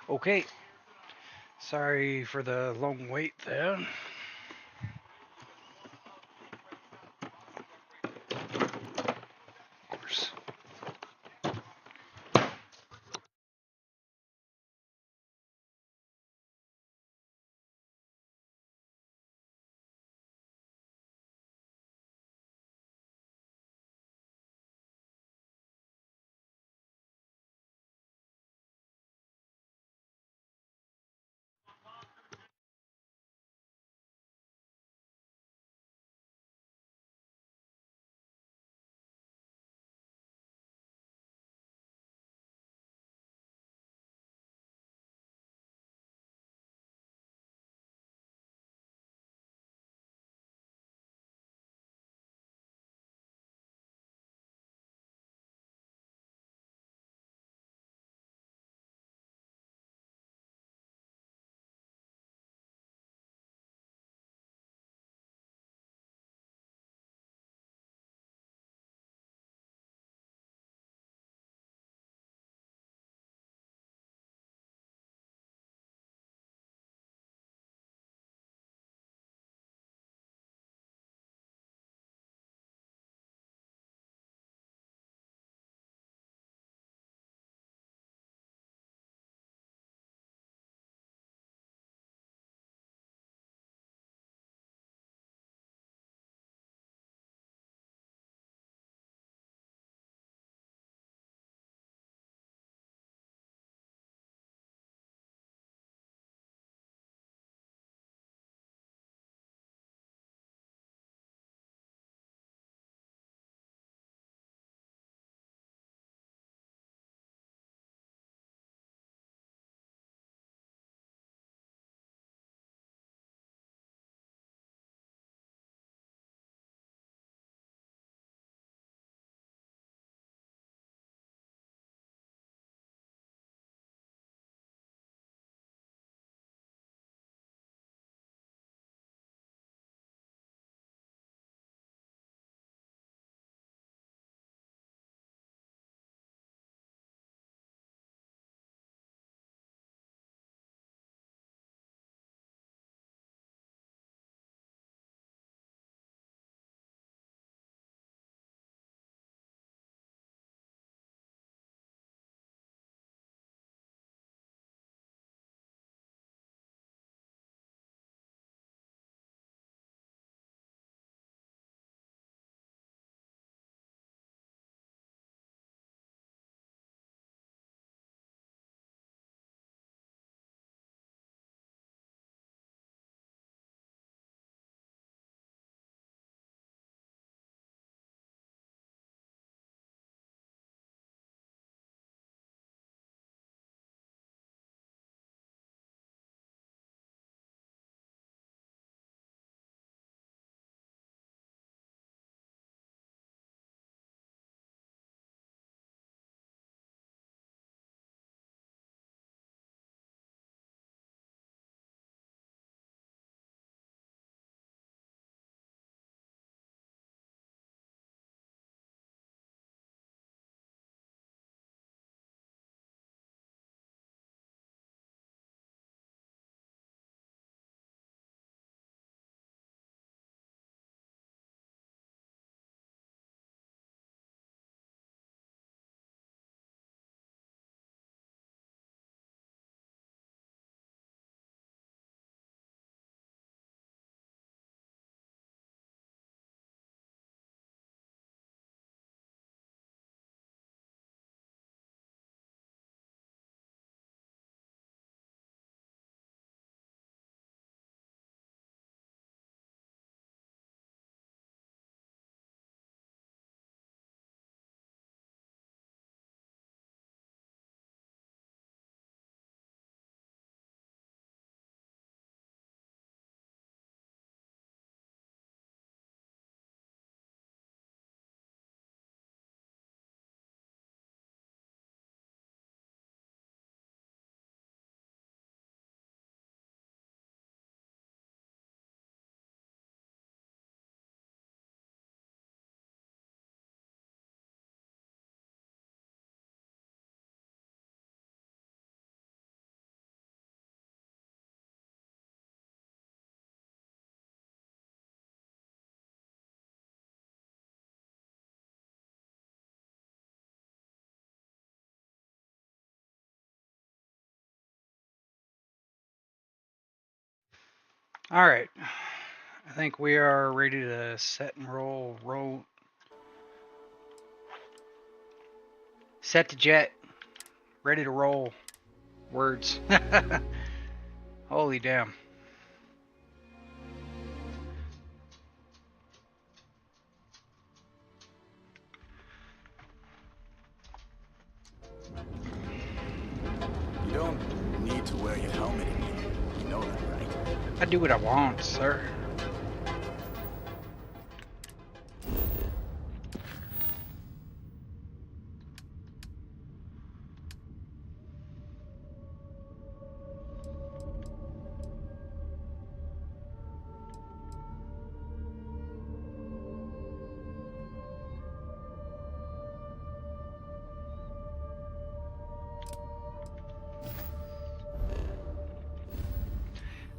Okay, sorry for the long wait there. Of course. All right. I think we are ready to set and roll. Set to jet. Ready to roll. Words. Holy damn. You don't need to wear your helmet in here. You know that, right? I do what I want, sir.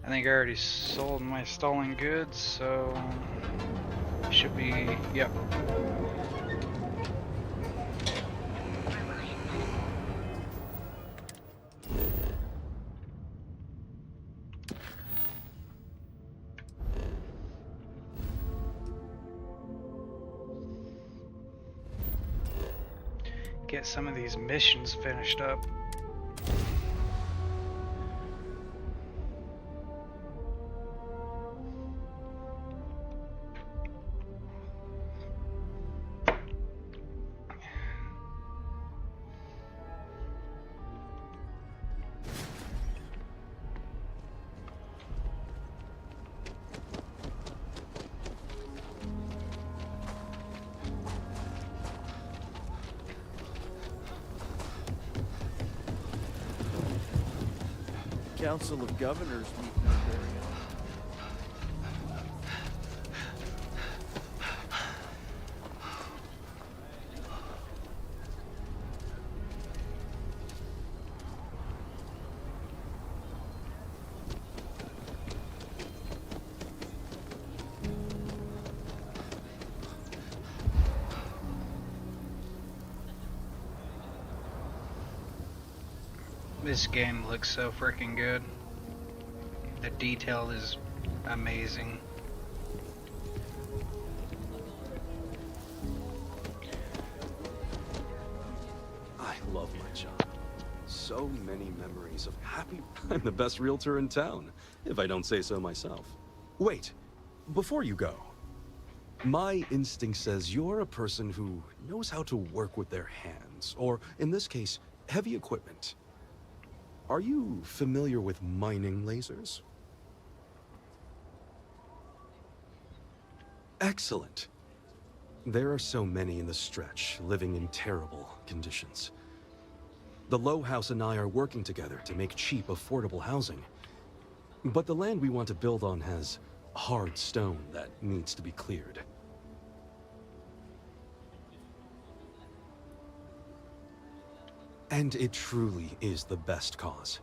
I think I already sold my stolen goods, so should be, yep. Get some of these missions finished up. Council of Governors meet in Ontario. This game looks so freaking good. The detail is amazing. I love my job. So many memories of happy... I'm the best realtor in town, if I don't say so myself. Wait, before you go, my instinct says you're a person who knows how to work with their hands, or in this case, heavy equipment. Are you familiar with mining lasers? Excellent. There are so many in the stretch, living in terrible conditions. The Low House and I are working together to make cheap, affordable housing. But the land we want to build on has hard stone that needs to be cleared. And it truly is the best cause.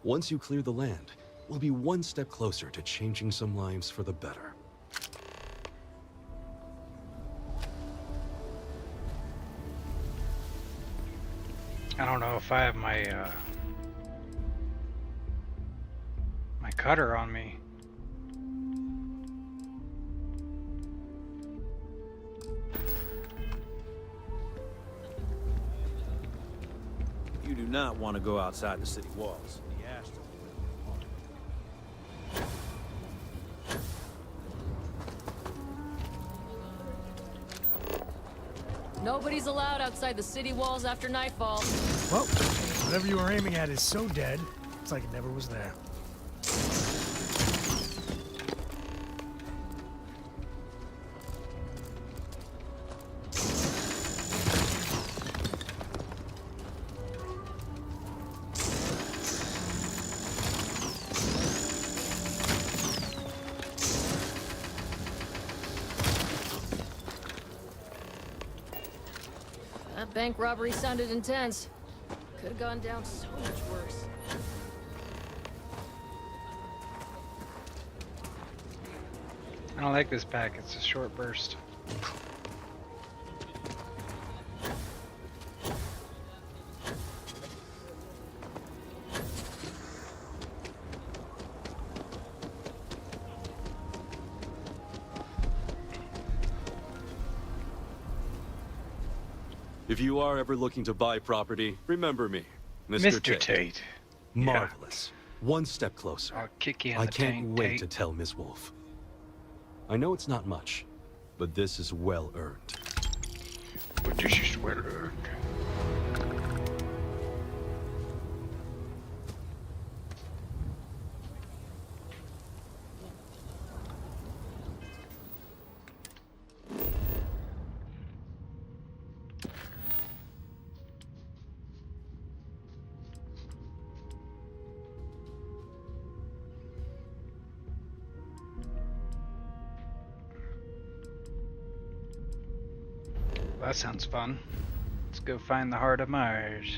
Once you clear the land, we'll be one step closer to changing some lives for the better. I don't know if I have my my cutter on me. You do not want to go outside the city walls. The Ashton. Nobody's allowed outside the city walls after nightfall. Well, whatever you were aiming at is so dead, it's like it never was there. That bank robbery sounded intense. Could have gone down so much worse. I don't like this pack, it's a short burst. If you are ever looking to buy property, remember me, Mr. Tate. Yeah. Marvelous. One step closer. I'll kick you in I the can't tank, wait Tate. to tell Miss Wolf. I know it's not much, but this is well earned. But this is well earned. That sounds fun. Let's go find the heart of Mars.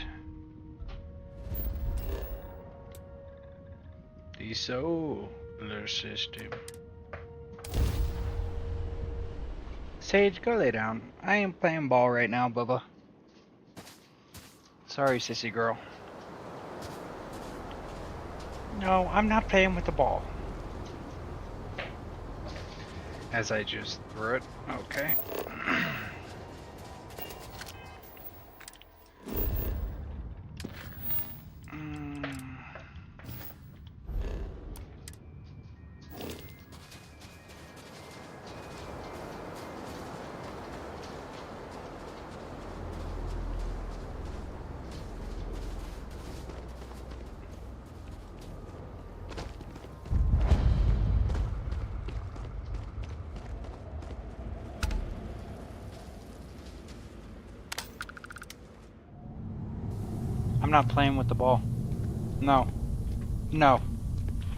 The solar system. Sage, go lay down. I ain't playing ball right now, Bubba. Sorry, sissy girl. No, I'm not playing with the ball. As I just threw it. Okay. I'm not playing with the ball. No. No.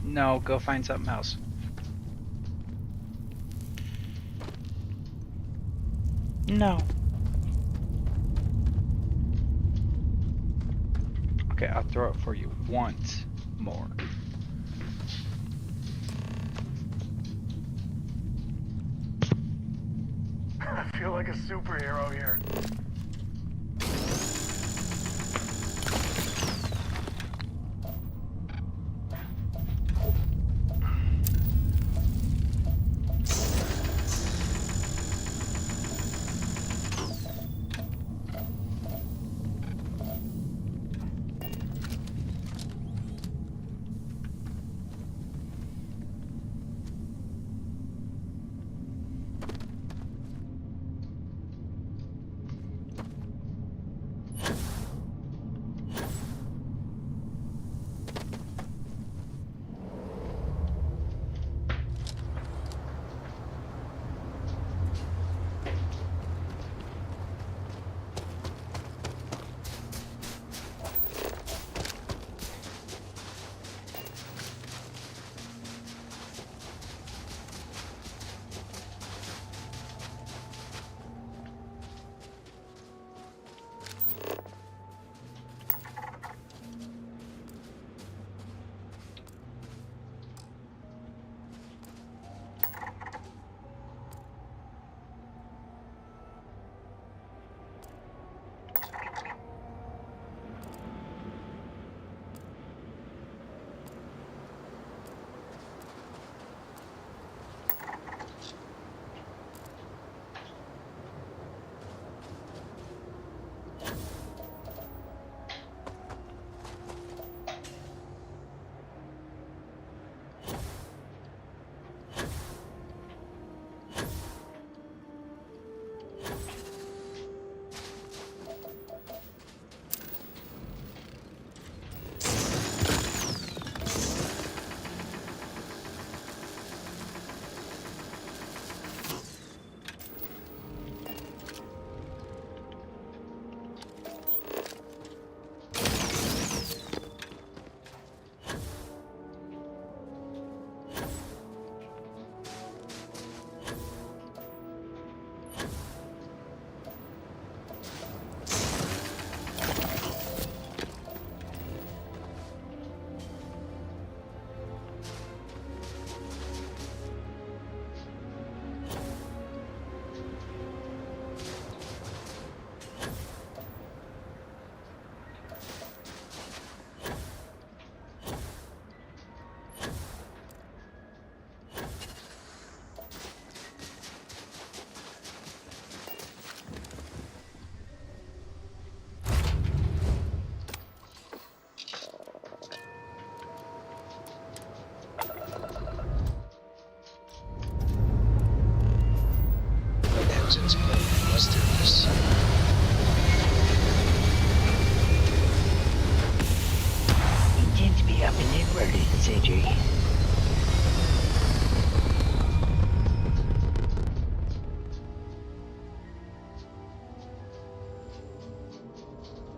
No, go find something else. No. Okay, I'll throw it for you once more. I feel like a superhero here.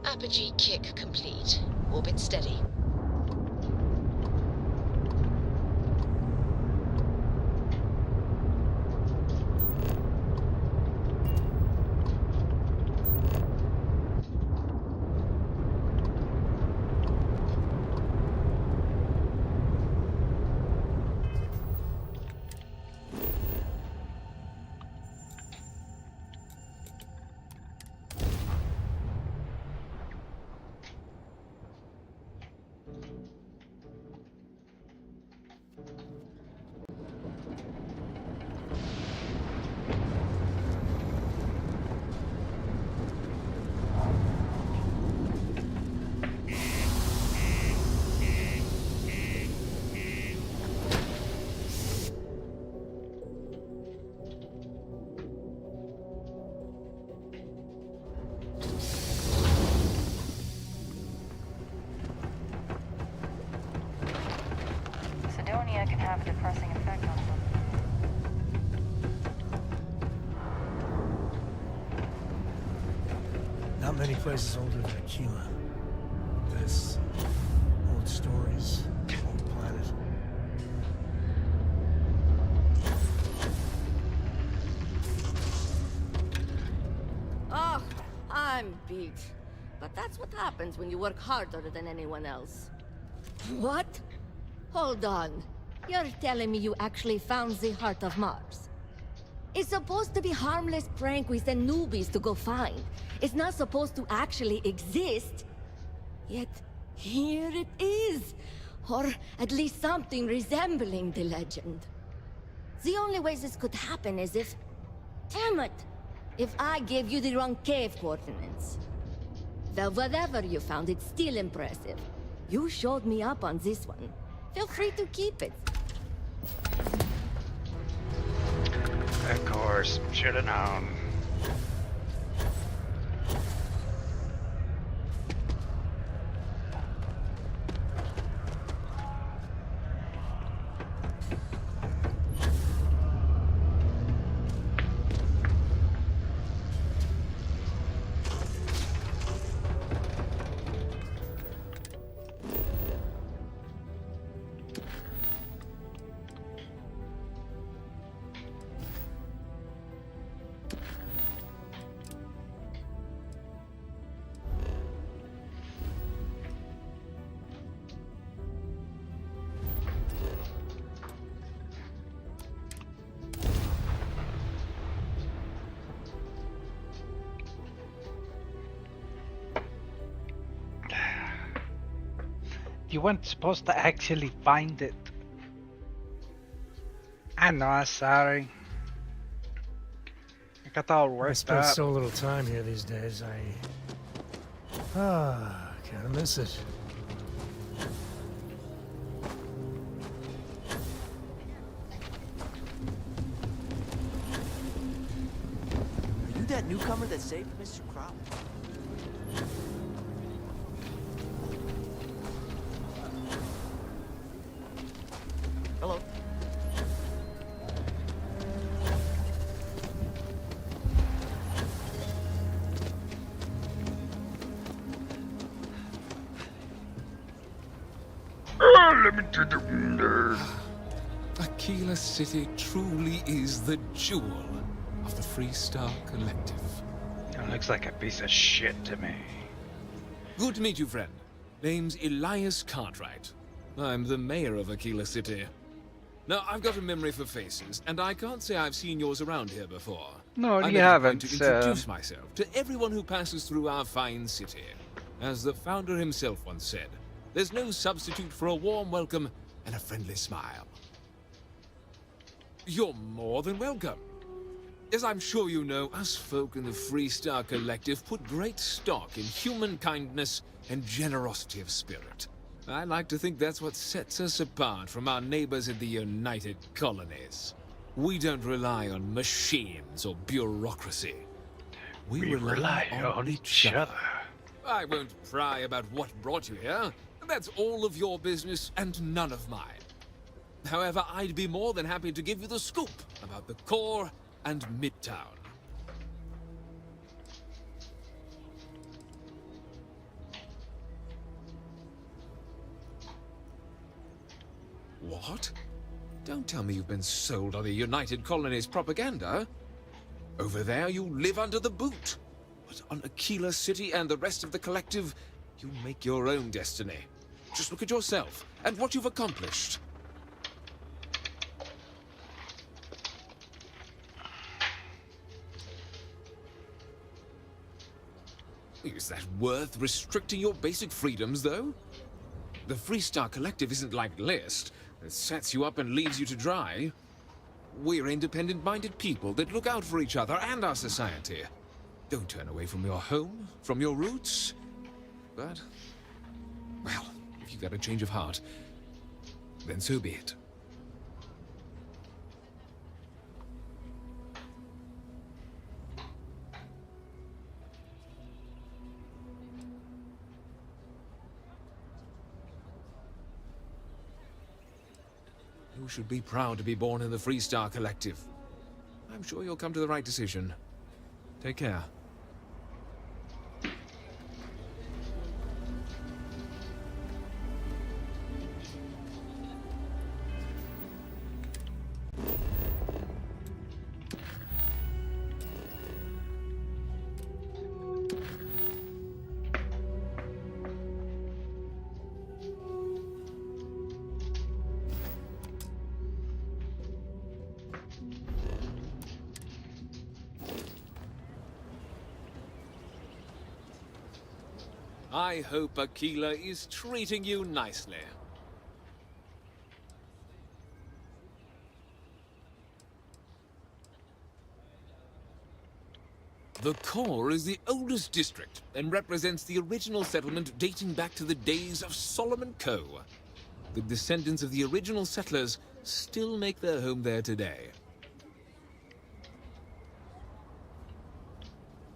Apogee kick complete. Orbit steady. Sidonia can have a depressing effect on them. Not many places older than Aquila. This, old stories, old planet. Oh, I'm beat. But that's what happens when you work harder than anyone else. What? Hold on. You're telling me you actually found the heart of Mars? It's supposed to be harmless prank we send newbies to go find. It's not supposed to actually exist. Yet, here it is. Or at least something resembling the legend. The only way this could happen is if... Damn it! If I gave you the wrong cave coordinates. Though whatever you found, it's still impressive. You showed me up on this one. Feel free to keep it. Of course, should have known. You weren't supposed to actually find it. I know, sorry. I got all I worked spend up. so little time here these days, kinda miss it. Are you that newcomer that saved Mr. Crop? Hello. Let me do the window. Aquila City truly is the jewel of the Freestar Collective. It looks like a piece of shit to me. Good to meet you, friend. Name's Elias Cartwright. I'm the mayor of Aquila City. Now, I've got a memory for faces, and I can't say I've seen yours around here before. No, I'm you haven't. to introduce myself to everyone who passes through our fine city. As the founder himself once said, there's no substitute for a warm welcome and a friendly smile. You're more than welcome. As I'm sure you know, us folk in the Freestar Collective put great stock in human kindness and generosity of spirit. I like to think that's what sets us apart from our neighbors in the United Colonies. We don't rely on machines or bureaucracy. We rely on each other. I won't pry about what brought you here. That's all of your business and none of mine. However, I'd be more than happy to give you the scoop about the core and Midtown. What? Don't tell me you've been sold on the United Colonies propaganda. Over there, you live under the boot. But on Aquila City and the rest of the collective, you make your own destiny. Just look at yourself and what you've accomplished. Is that worth restricting your basic freedoms, though? The Freestar Collective isn't like List. It sets you up and leaves you to dry. We're independent-minded people that look out for each other and our society. Don't turn away from your home, from your roots. But, well, if you've got a change of heart, then so be it. You should be proud to be born in the Freestar Collective. I'm sure you'll come to the right decision. Take care. I hope Aquila is treating you nicely. The core is the oldest district and represents the original settlement dating back to the days of Solomon Coe. The descendants of the original settlers still make their home there today.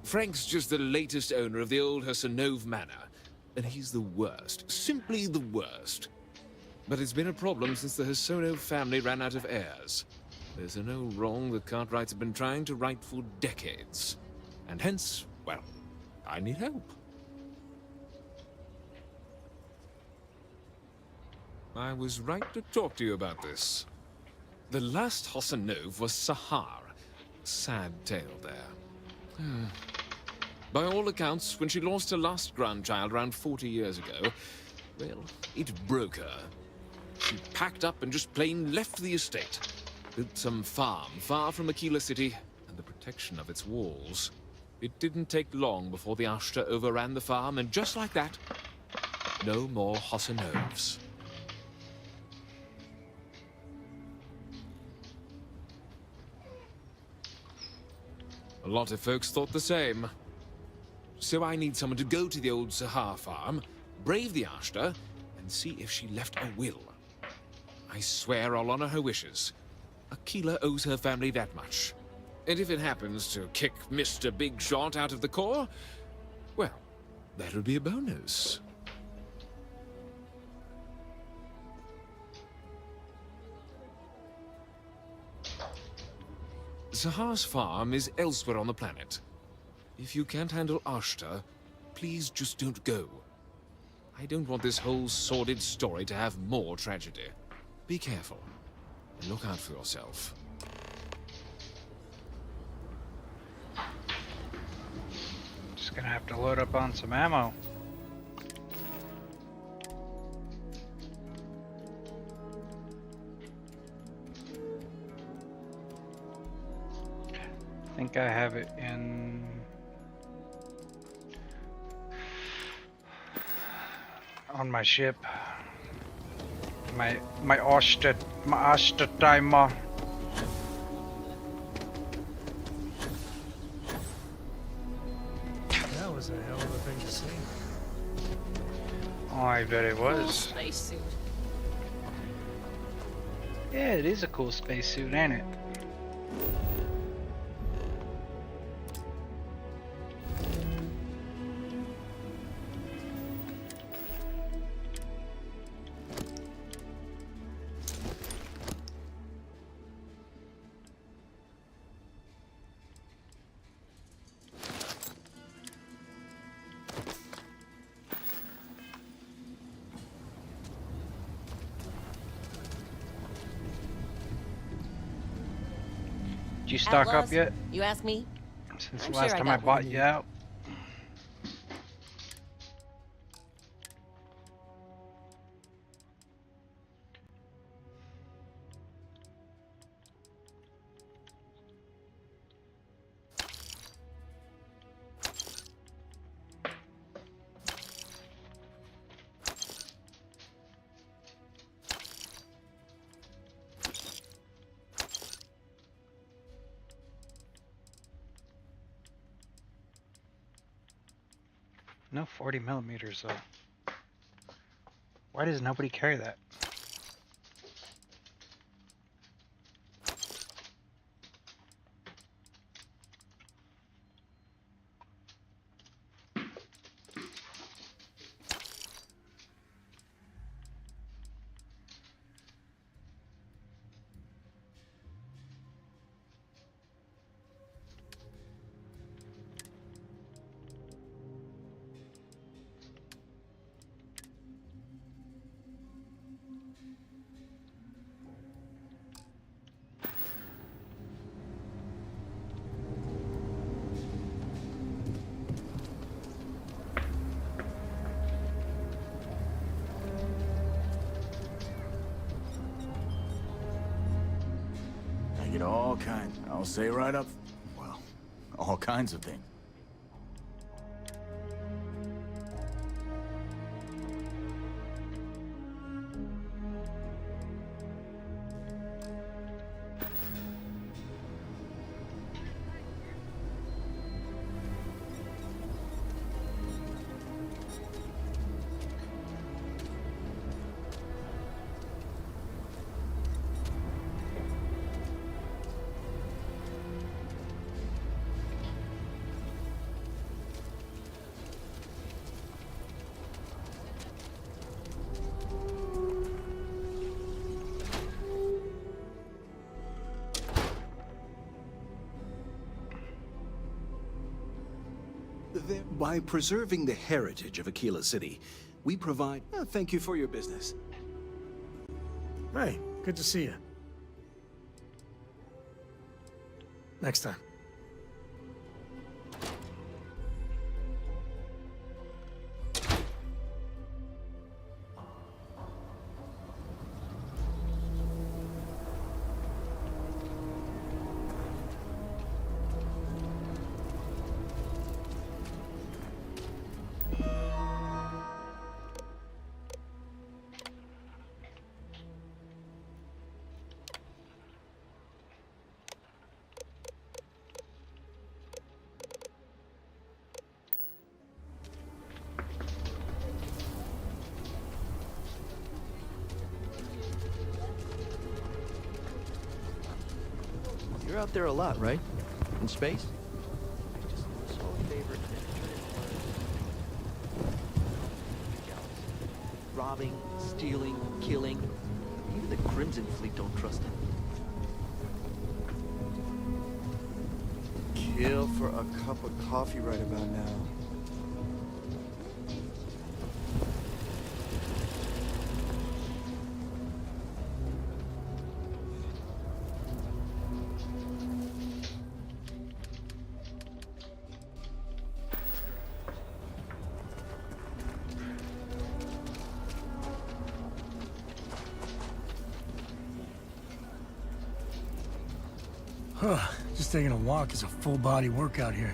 Frank's just the latest owner of the old Hassanove Manor, and he's the worst, simply the worst. But it's been a problem since the Hassanove family ran out of heirs. There's no wrong the Cartwrights have been trying to right for decades. And hence, well, I need help. I was right to talk to you about this. The last Hassanove was Sahar. Sad tale there. By all accounts, when she lost her last grandchild around 40 years ago, well, it broke her. She packed up and just plain left the estate. Built some farm far from Aquila City and the protection of its walls. It didn't take long before the Ashta overran the farm, and just like that, no more Hassanoves. A lot of folks thought the same. So I need someone to go to the old Sahar farm, brave the Ashta, and see if she left a will. I swear I'll honor her wishes. Aquila owes her family that much. And if it happens to kick Mr. Big Shot out of the core, well, that'll be a bonus. Sahar's farm is elsewhere on the planet. If you can't handle Ashta, please just don't go. I don't want this whole sordid story to have more tragedy. Be careful, and look out for yourself. Just gonna have to load up on some ammo. I think I have it in on my ship. My Ashta timer. That was a hell of a thing to see. Oh, I bet it was. Spacesuit. Yeah, it is a cool spacesuit, ain't it? Did you stock up Outlaws? yet? You ask me? Since I'm the last sure I time I got what bought you you need. out. No 40 millimeters though. Why does nobody carry that? I get all kinds. I'll say right up. Well, all kinds of things. By preserving the heritage of Aquila City, we provide... thank you for your business. Hey, good to see you. Next time. You're out there a lot, right? In space? Just sole favorite robbing, stealing, killing. Even the Crimson Fleet don't trust him. Kill for a cup of coffee right about now. Huh. Just taking a walk is a full body workout here.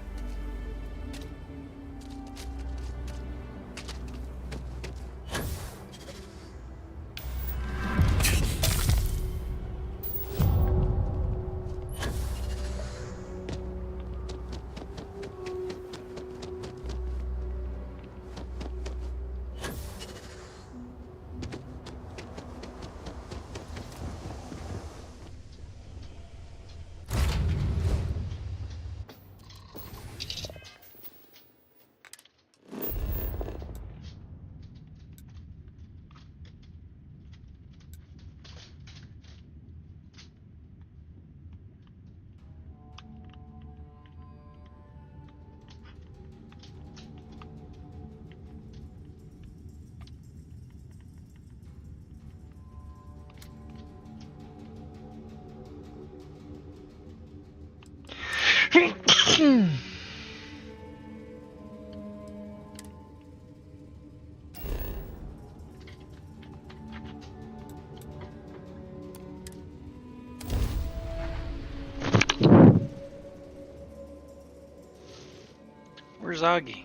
Where's Augie?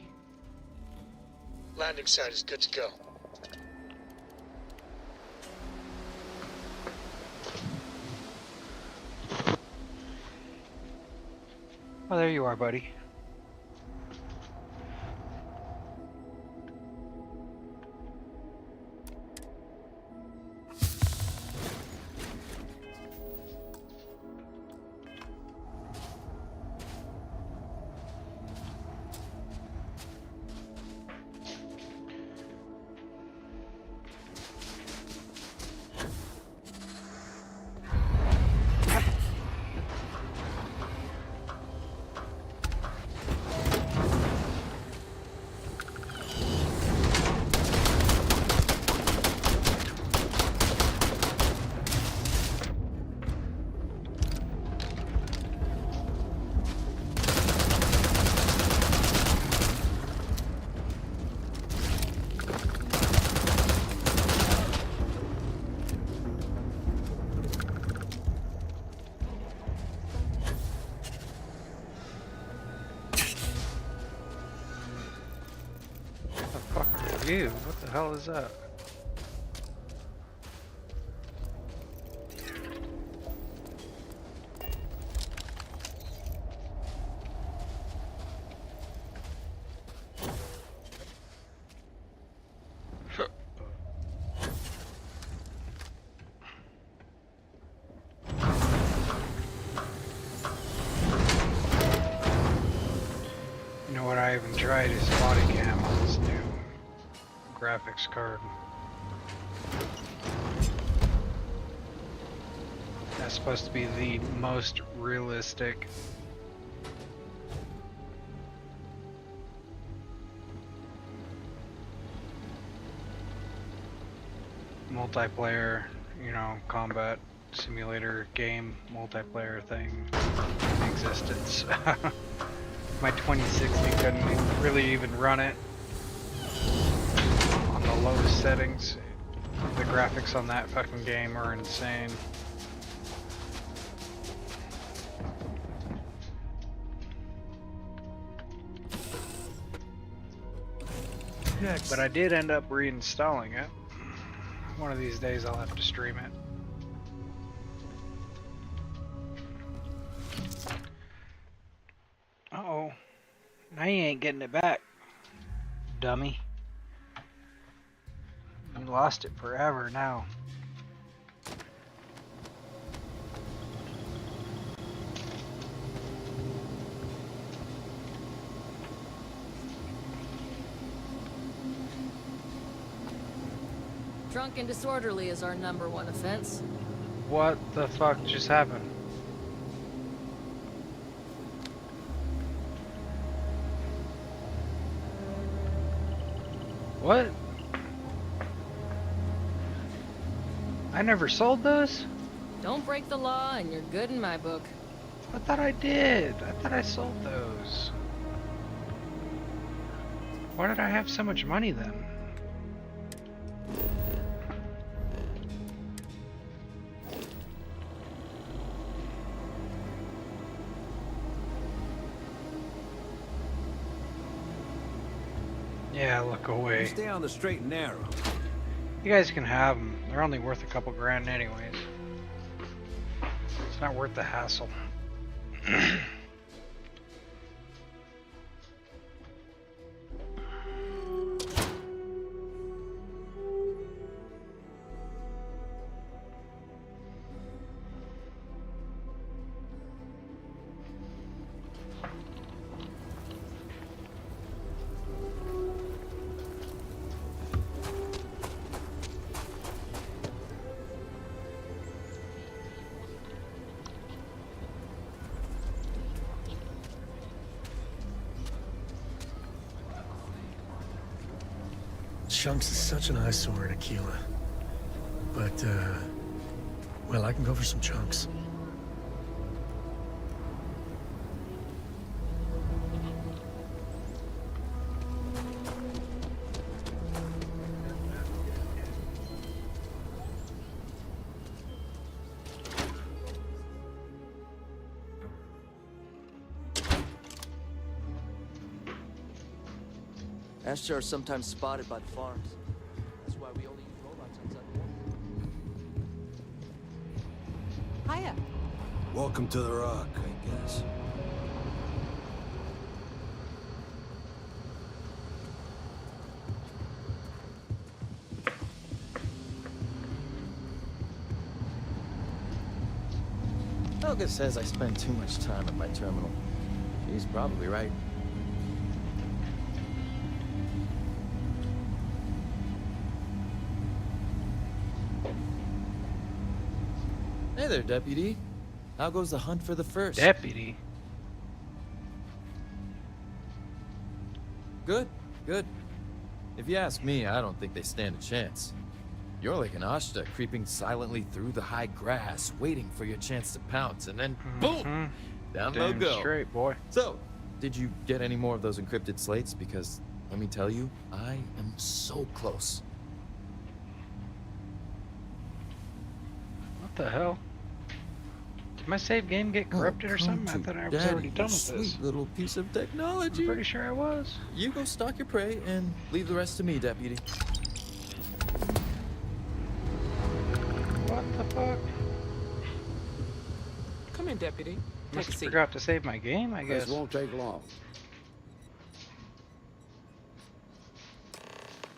Landing site is good to go. Oh, there you are, buddy. You? What the hell is that? You know what I haven't tried is body cam on this new graphics card. That's supposed to be the most realistic. Multiplayer, you know, combat simulator game multiplayer thing in existence. My 2060 couldn't really even run it on the lowest settings. The graphics on that fucking game are insane. Next. But I did end up reinstalling it. One of these days I'll have to stream it. Uh-oh. Now you ain't getting it back, dummy. You lost it forever now. Drunk and disorderly is our #1 offense. What the fuck just happened? What? I never sold those? Don't break the law and you're good in my book. I thought I did. I thought I sold those. Why did I have so much money then? Yeah, look away. Stay on the straight and narrow. You guys can have them. They're only worth a couple grand anyways. It's not worth the hassle. Chunks is such an eyesore in Aquila. But, well, I can go for some chunks. Astra are sometimes spotted by the farms. That's why we only use robots outside the war. Hiya. Welcome to the Rock, I guess. Helga says I spend too much time at my terminal. She's probably right. Hey there, Deputy. How goes the hunt for the first? Deputy. Good, good. If you ask me, I don't think they stand a chance. You're like an Ashta creeping silently through the high grass, waiting for your chance to pounce, and then boom! Down they'll go. Straight, boy. So, did you get any more of those encrypted slates? Because, let me tell you, I am so close. What the hell? Did my save game get corrupted or something? I thought I was already done with this. Sweet little piece of technology. I'm pretty sure I was. You go stalk your prey and leave the rest to me, Deputy. What the fuck? Come in, Deputy. Take Must a have seat. forgot to save my game, I guess. This won't take long.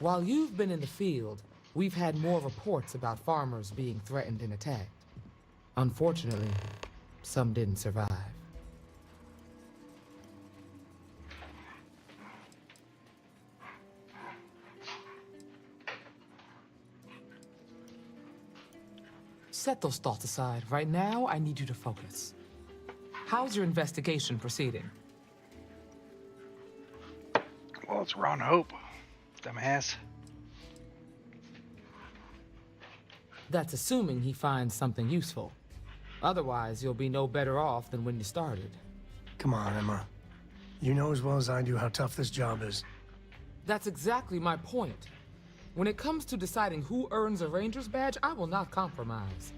While you've been in the field, we've had more reports about farmers being threatened and attacked. Unfortunately, some didn't survive. Set those thoughts aside. Right now, I need you to focus. How's your investigation proceeding? Well, it's Ron Hope, dumbass. That's assuming he finds something useful. Otherwise, you'll be no better off than when you started. Come on, Emma. You know as well as I do how tough this job is. That's exactly my point. When it comes to deciding who earns a Ranger's badge, I will not compromise.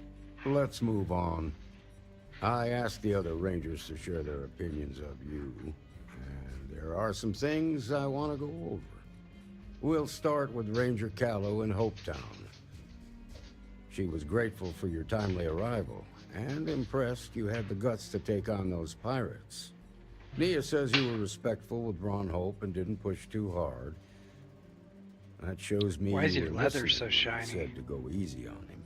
Let's move on. I asked the other Rangers to share their opinions of you, and there are some things I want to go over. We'll start with Ranger Callow in Hopetown. She was grateful for your timely arrival, and impressed you had the guts to take on those pirates. Nia says you were respectful with Ron Hope and didn't push too hard. That shows me Why is you your were leather listening so when you shiny? said to go easy on him.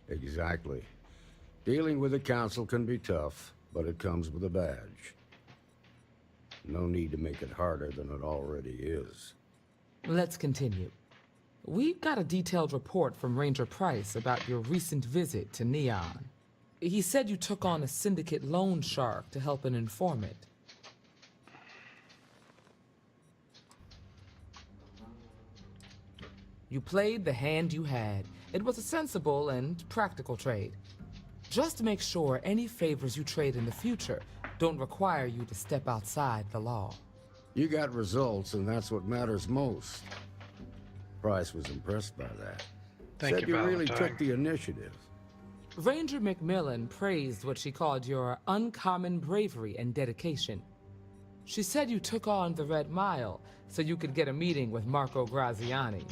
Exactly. Dealing with the council can be tough, but it comes with a badge. No need to make it harder than it already is. Let's continue. We got a detailed report from Ranger Price about your recent visit to Neon. He said you took on a syndicate loan shark to help an informant. You played the hand you had. It was a sensible and practical trade. Just make sure any favors you trade in the future don't require you to step outside the law. You got results, and that's what matters most. Price was impressed by that. Thank Said you, you really Valentine. took the initiative. Ranger McMillan praised what she called your uncommon bravery and dedication. She said you took on the Red Mile so you could get a meeting with Marco Graziani.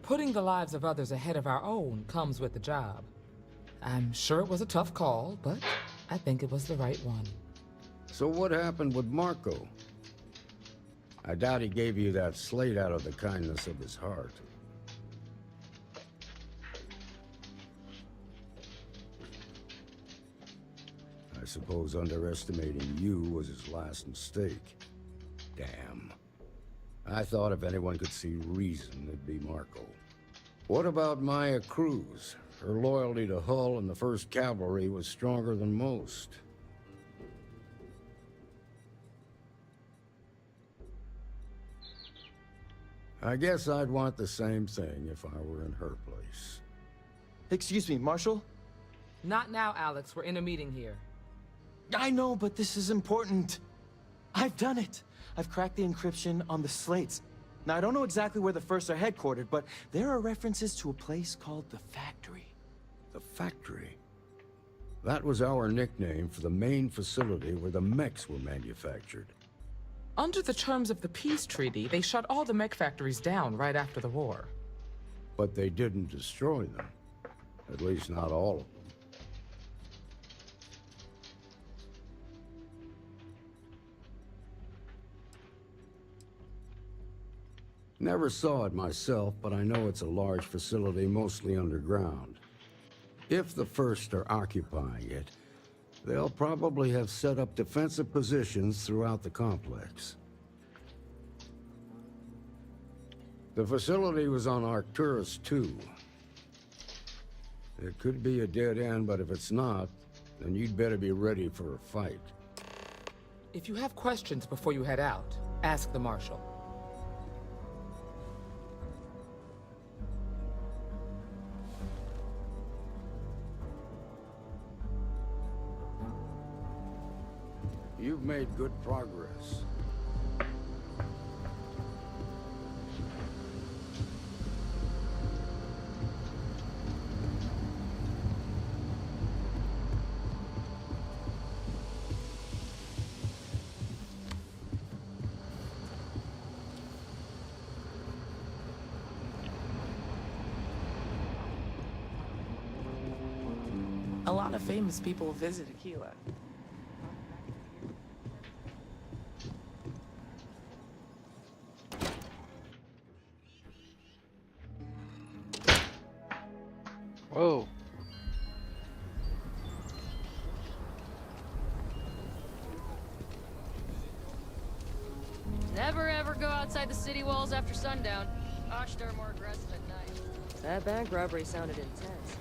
Putting the lives of others ahead of our own comes with the job. I'm sure it was a tough call, but I think it was the right one. So what happened with Marco? I doubt he gave you that slate out of the kindness of his heart. I suppose underestimating you was his last mistake. Damn. I thought if anyone could see reason, it'd be Marco. What about Maya Cruz? Her loyalty to Hull and the 1st Cavalry was stronger than most. I guess I'd want the same thing if I were in her place. Excuse me, Marshal? Not now, Alex. We're in a meeting here. I know, but this is important. I've done it. I've cracked the encryption on the slates. Now, I don't know exactly where the First are headquartered, but there are references to a place called the Factory. The Factory? That was our nickname for the main facility where the mechs were manufactured. Under the terms of the peace treaty, they shut all the mech factories down right after the war. But they didn't destroy them. At least not all of them. Never saw it myself, but I know it's a large facility mostly underground. If the First are occupying it, they'll probably have set up defensive positions throughout the complex. The facility was on Arcturus 2. It could be a dead end, but if it's not, then you'd better be ready for a fight. If you have questions before you head out, ask the Marshal. You've made good progress. A lot of famous people visit Aquila. Whoa. Never ever go outside the city walls after sundown. Ashtar are more aggressive at night. That bank robbery sounded intense.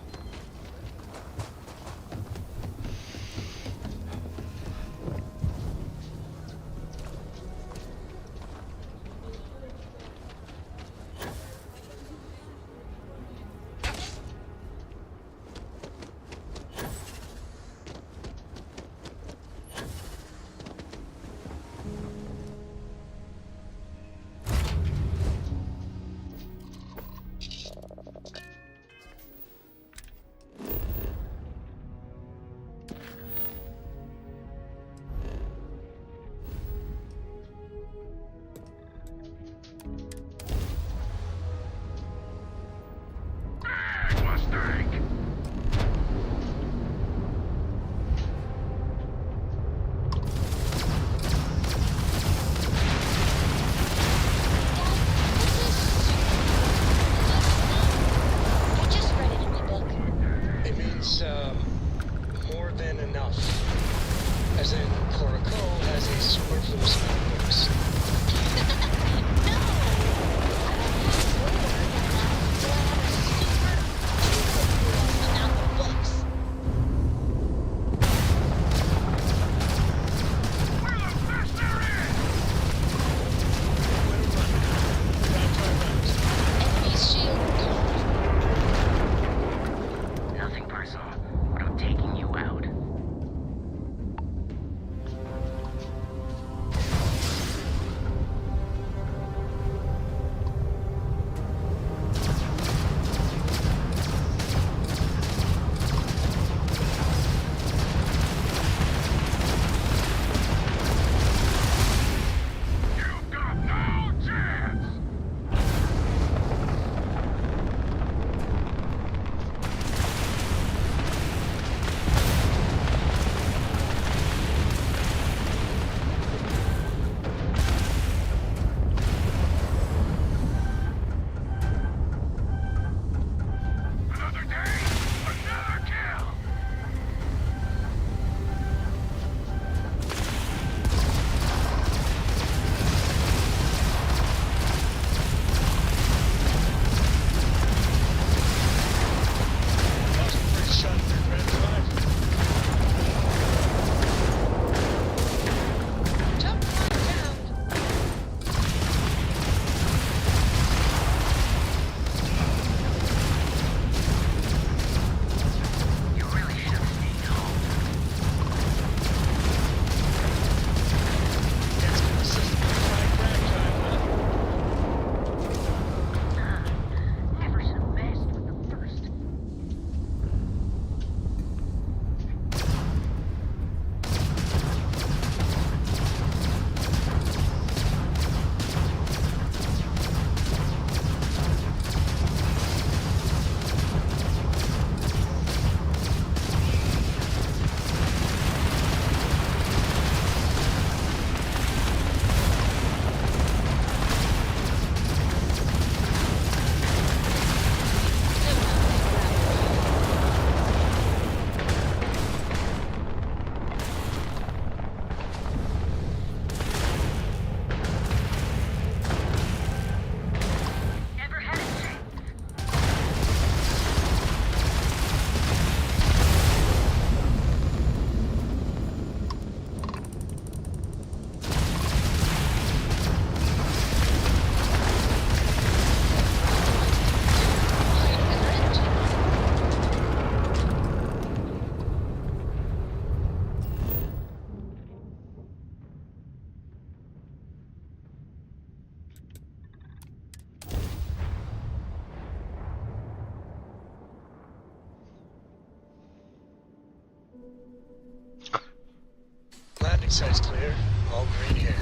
Landing site's clear. All green here.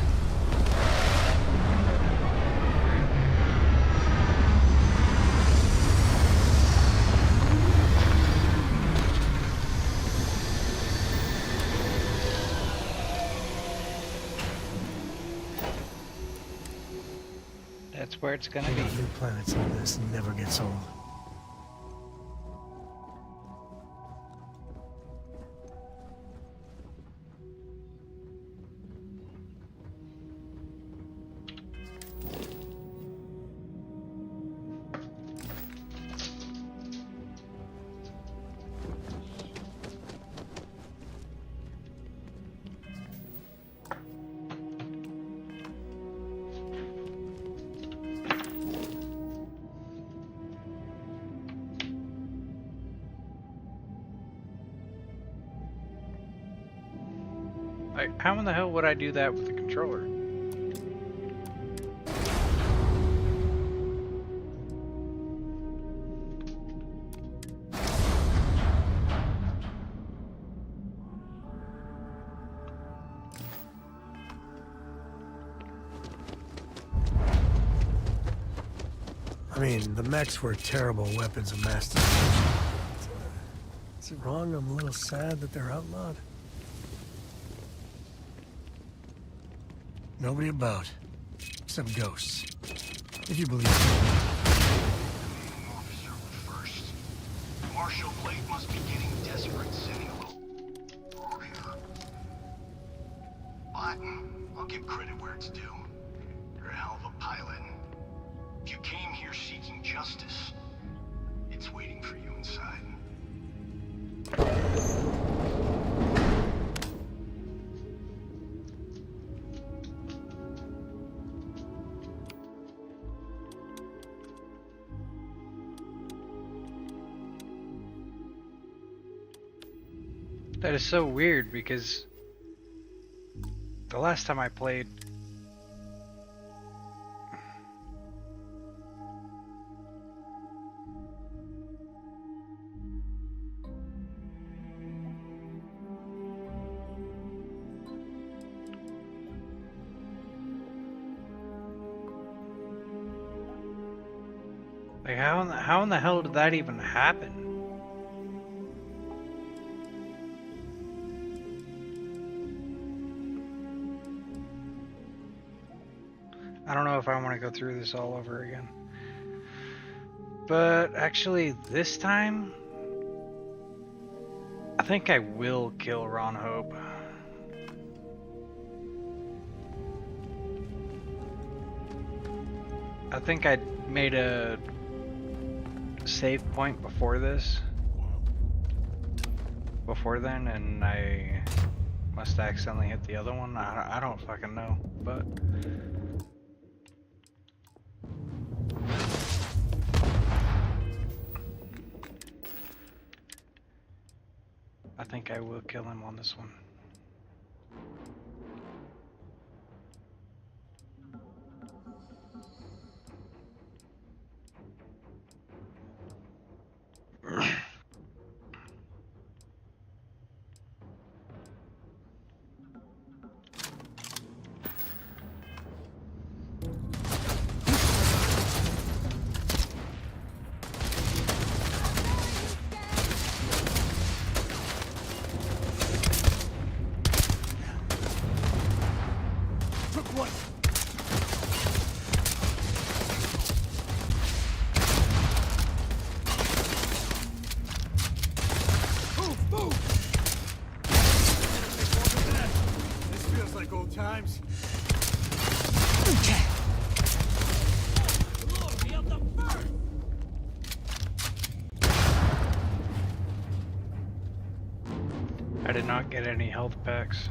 That's where it's gonna be. New planets on this never gets old. Like, how in the hell would I do that with the controller? I mean, the mechs were terrible weapons of mass destruction. Is it wrong? I'm a little sad that they're outlawed. Nobody about, except ghosts. If you believe Officer first. Marshal Blade must be getting desperate, sending a little here. But I'll give credit where it's due. You're a hell of a pilot. If you came here seeking justice, it's waiting for you inside. That is so weird because the last time I played, like how in the hell did that even happen? I don't know if I want to go through this all over again. But actually, this time, I think I will kill Ron Hope. I think I made a save point before this. Before then, and I must have accidentally hit the other one. I don't fucking know, but... I think I will kill him on this one. Times. I did not get any health packs.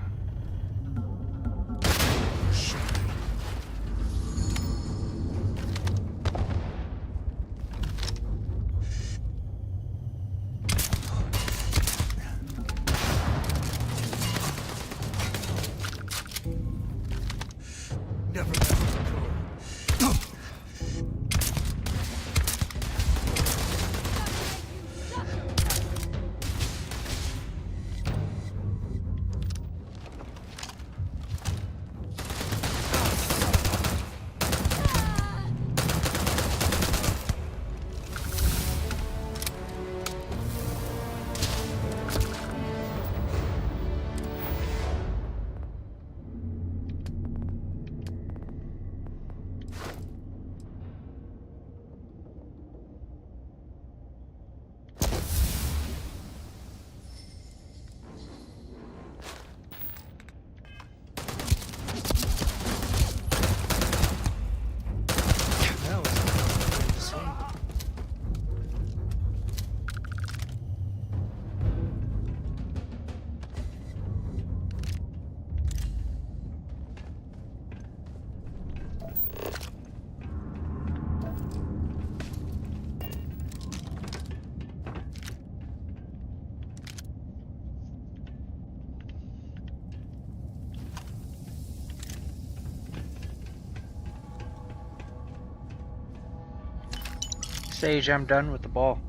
Sage, I'm done with the ball.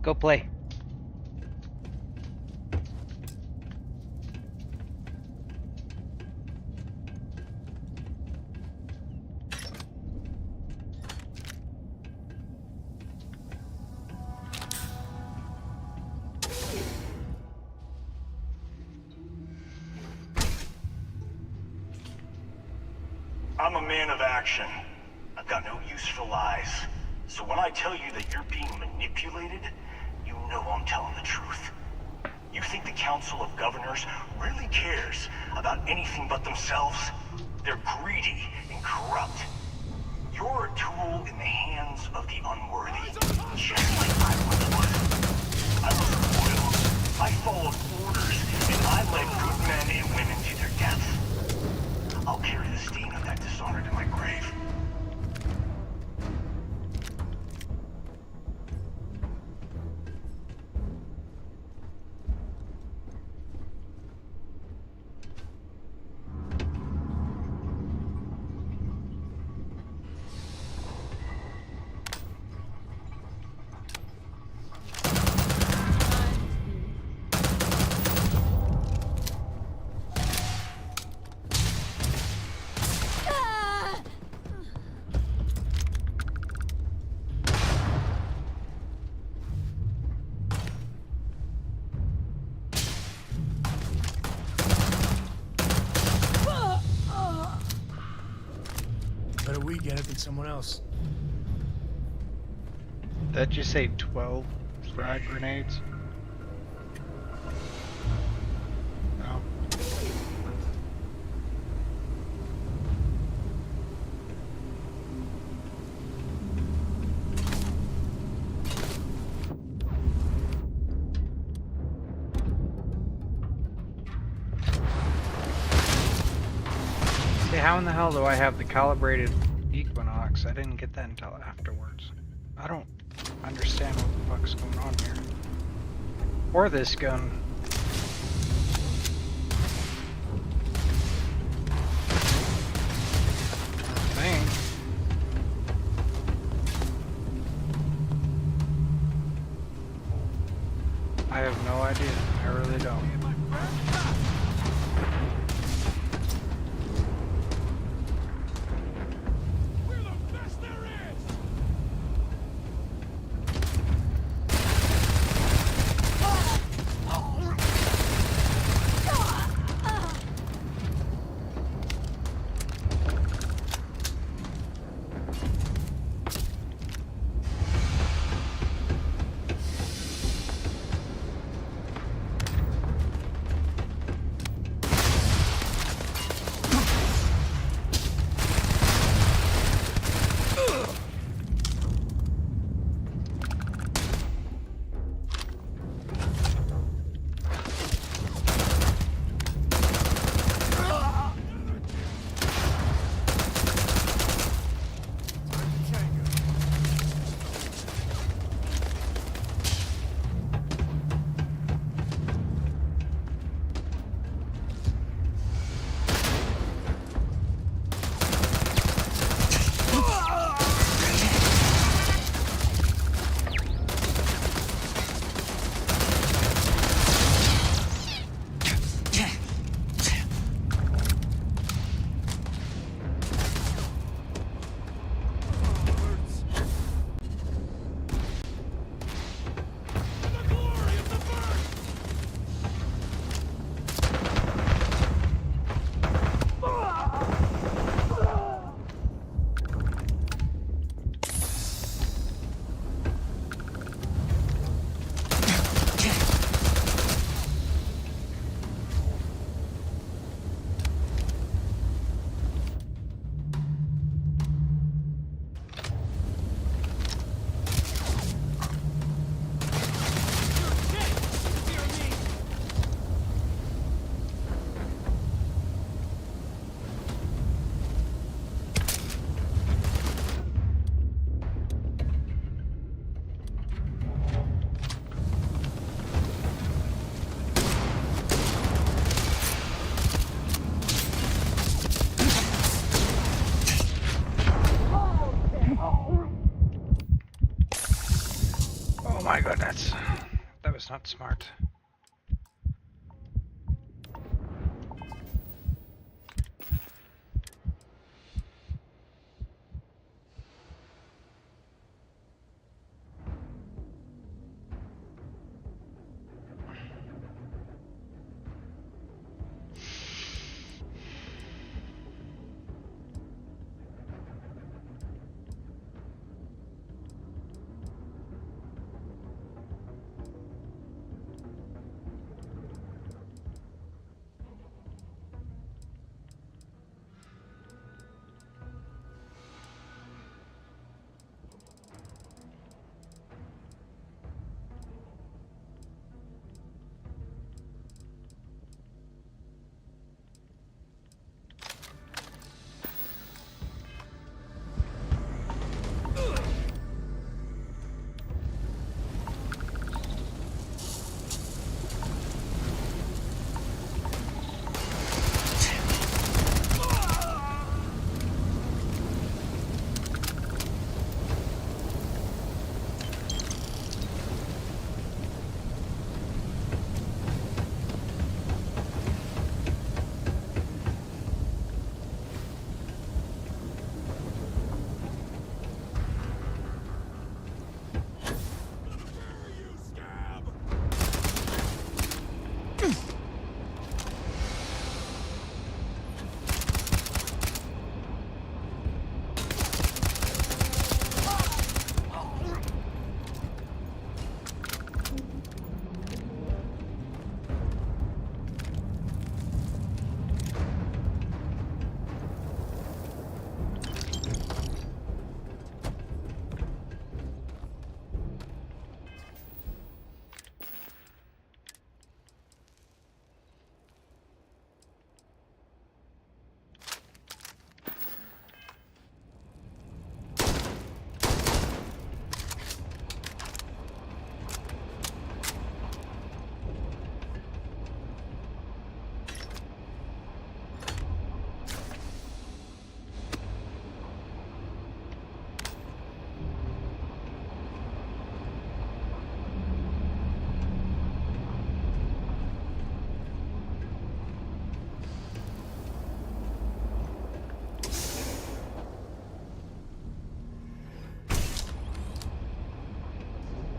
Go play. I'm a man of action. I've got no use for lies. So when I tell you that you're being manipulated, you know I'm telling the truth. You think the Council of Governors really cares about anything but themselves? They're greedy and corrupt. You're a tool in the hands of the unworthy, just like I once was. I was loyal. I followed orders, and I led good men and women to their deaths. I'll carry the stain of that dishonor to my grave. Better we get it than someone else. Did you say 12 frag grenades? No. See, how in the hell do I have the calibrated Equinox? I didn't get that until afterwards. I don't understand what the fuck's going on here. Or this gun. I think. I have no idea. I really don't. That's not smart.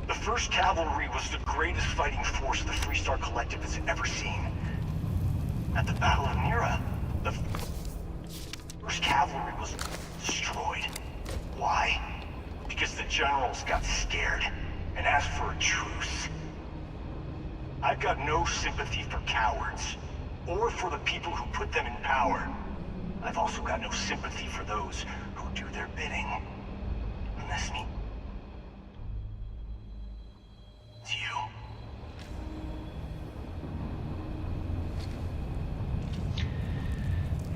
The 1st Cavalry was the greatest fighting force the Freestar Collective has ever seen. At the Battle of Mira, the 1st Cavalry was destroyed. Why? Because the generals got scared and asked for a truce. I've got no sympathy for cowards, or for the people who put them in power. I've also got no sympathy for those who do their bidding. And that's me. It's you.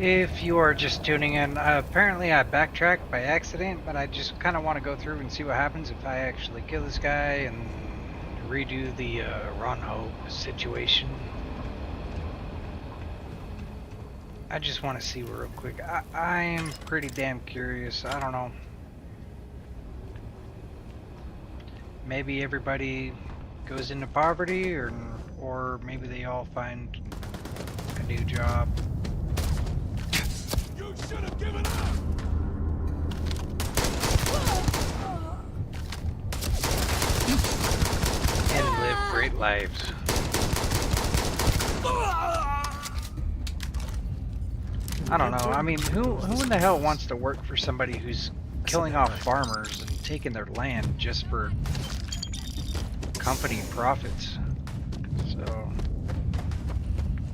If you are just tuning in, apparently I backtracked by accident, but I just kind of want to go through and see what happens if I actually kill this guy and redo the Ron Hope situation. I just want to see real quick. I'm pretty damn curious. I don't know. Maybe everybody goes into poverty, or maybe they all find a new job. You should have given up! And live great lives. I don't know. I mean, who in the hell wants to work for somebody who's killing off farmers and taking their land just for company profits? So,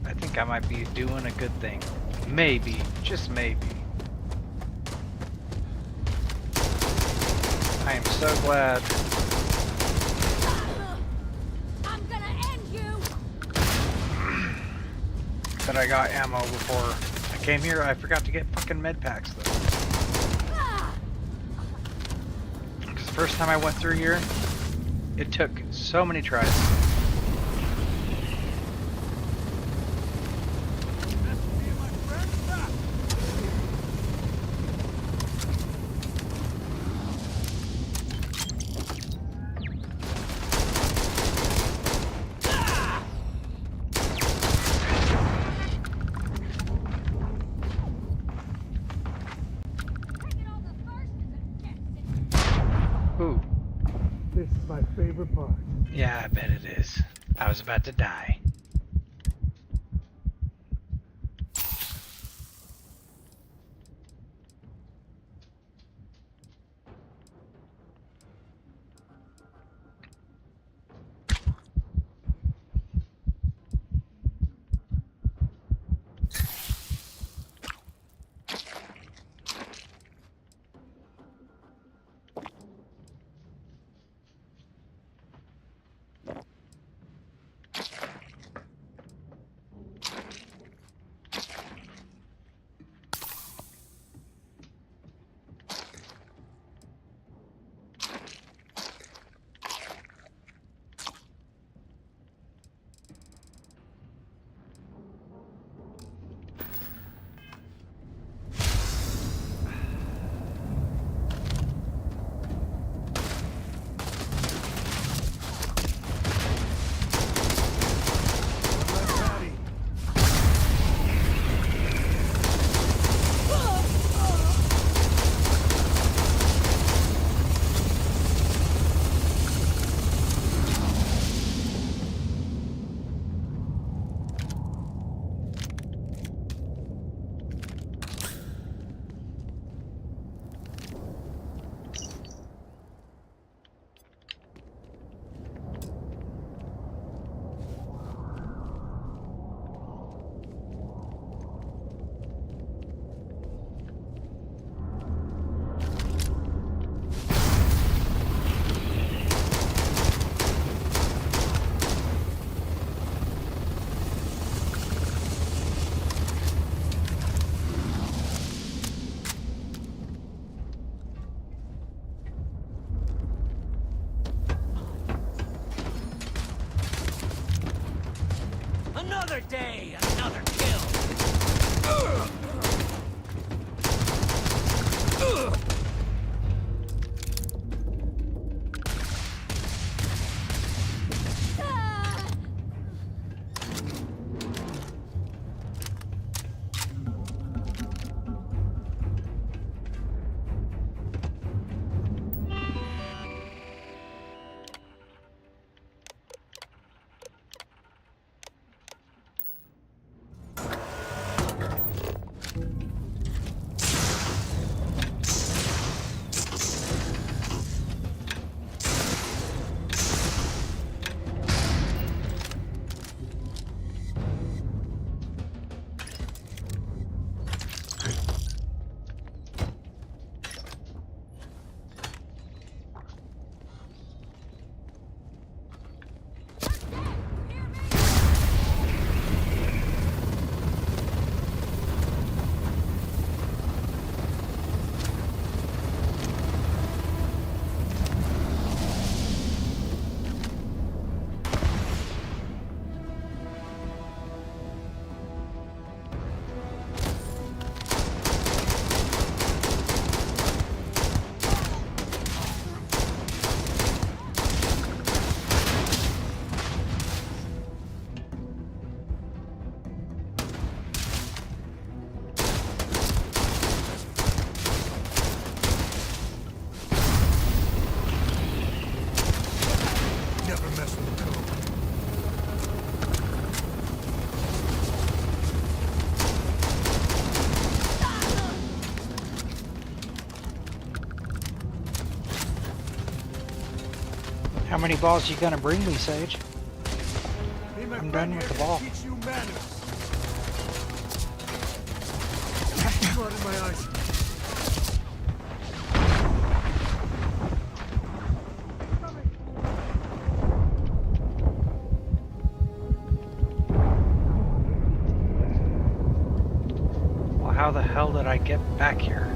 I think I might be doing a good thing. Maybe, just maybe. I am so glad. I'm gonna end you. That I got ammo before I came here. I forgot to get fucking med packs though. Because the first time I went through here, it took so many tries. favorite part. Yeah, I bet it is. I was about to die. Another day, another kill. Never mess with the code. How many balls you gonna bring me, Sage? I'm done with the ball. Teach you manners. Blood in my eyes. Well, how the hell did I get back here?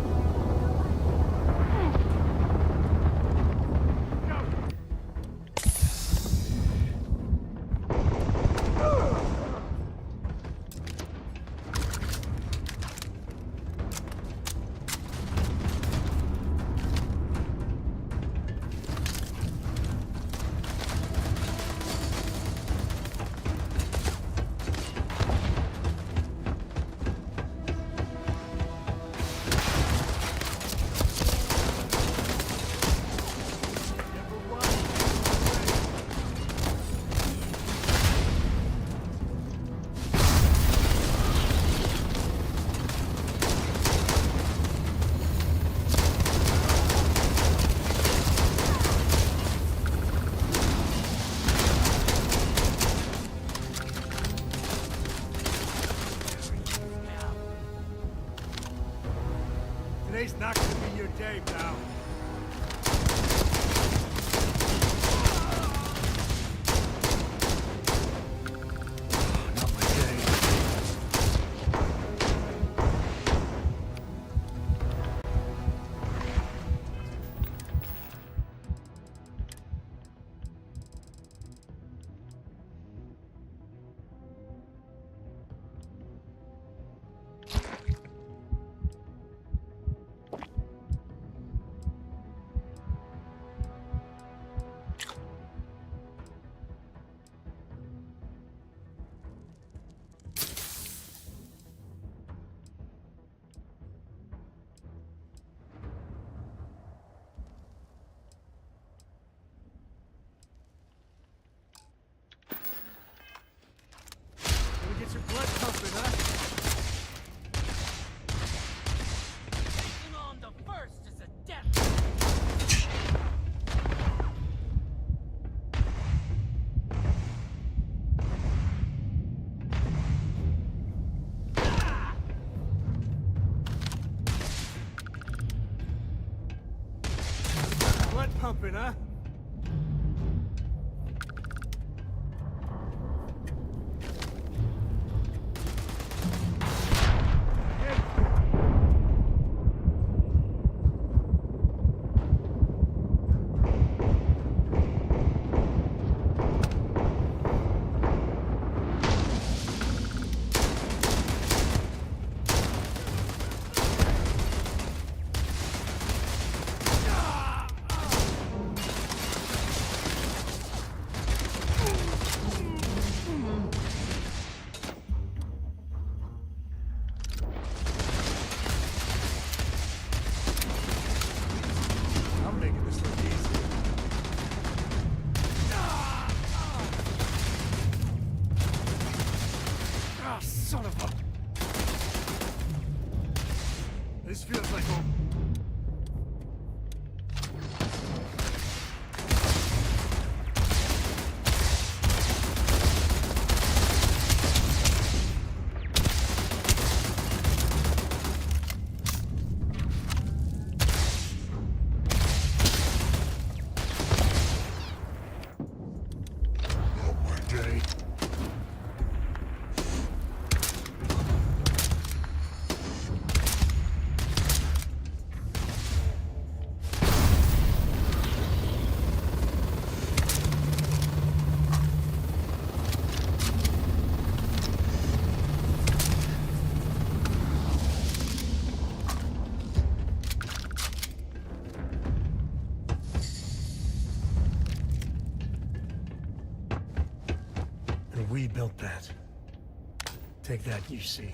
Today's not gonna be your day, pal. Not my day. Gonna get your blood pumping, huh? Taking on the first is a death. Blood pumping, huh? I'm making this look easy. Ah, son of a... This feels like home. Not my day. And we built that. Take that, you see.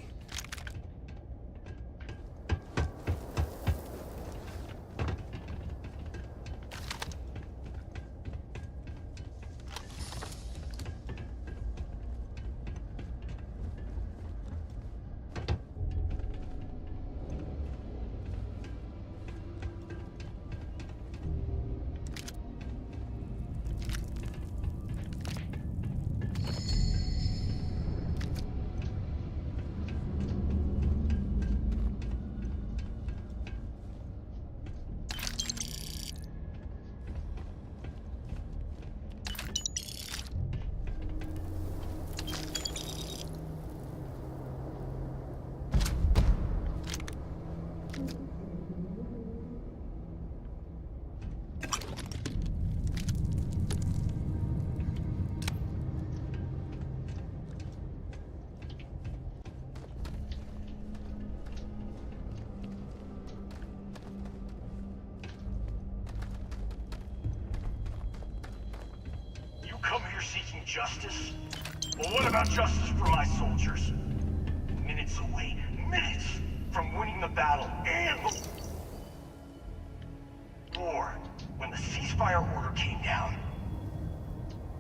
Come here seeking justice? Well, what about justice for my soldiers? Minutes away, minutes from winning the battle and the war when the ceasefire order came down.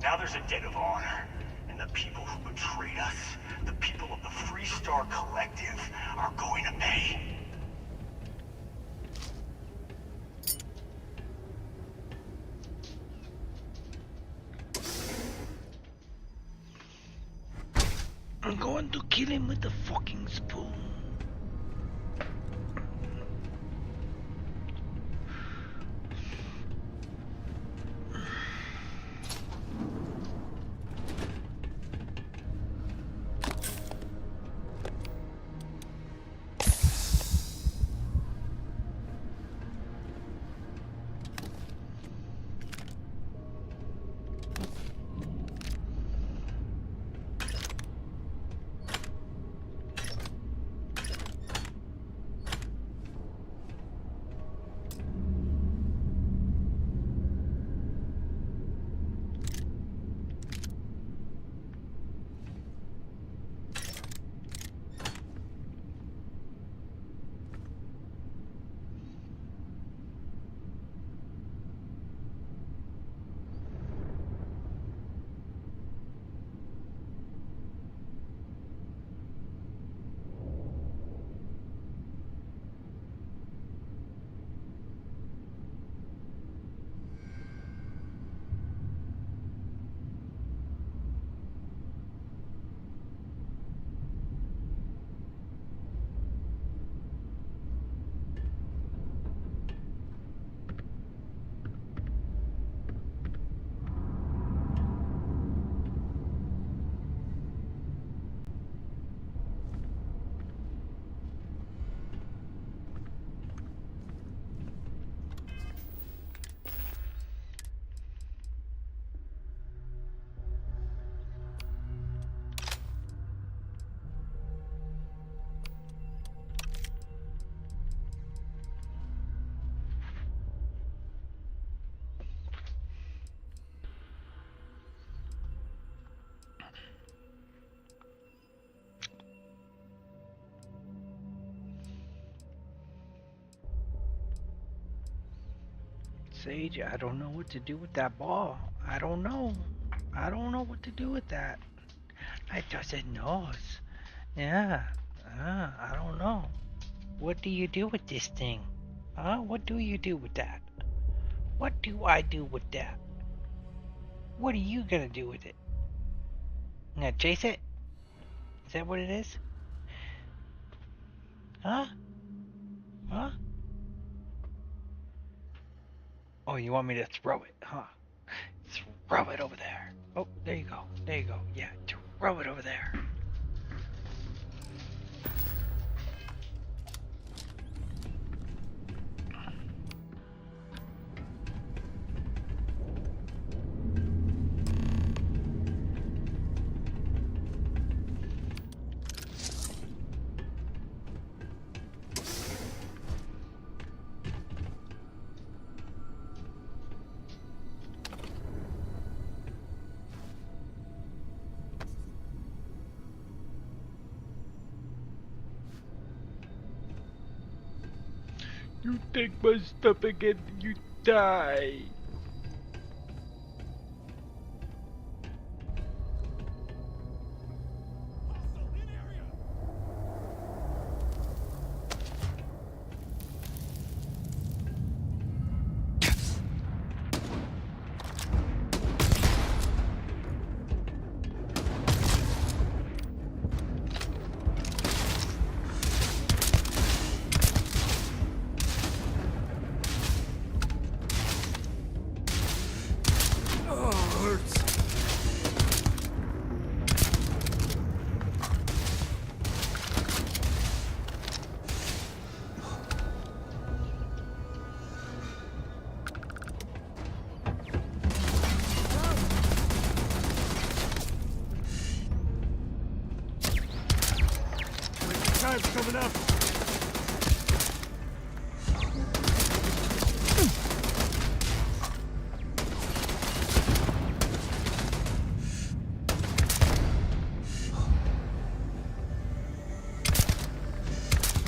Now there's a debt of honor, and the people who betrayed us, the people of the Free Star Collective, are going to pay. I'm going to kill him with the fucking spoon. Sage, I don't know what to do with that ball. I don't know. I don't know what to do with that. I doesn't know. Yeah. I don't know. What do you do with this thing? Huh? What do you do with that? What do I do with that? What are you gonna do with it? You gonna chase it? Is that what it is? Huh? Huh? Oh, you want me to throw it, huh? Throw it over there. Oh, there you go. There you go. Yeah, throw it over there. You take my stuff again, you die. Time's coming up.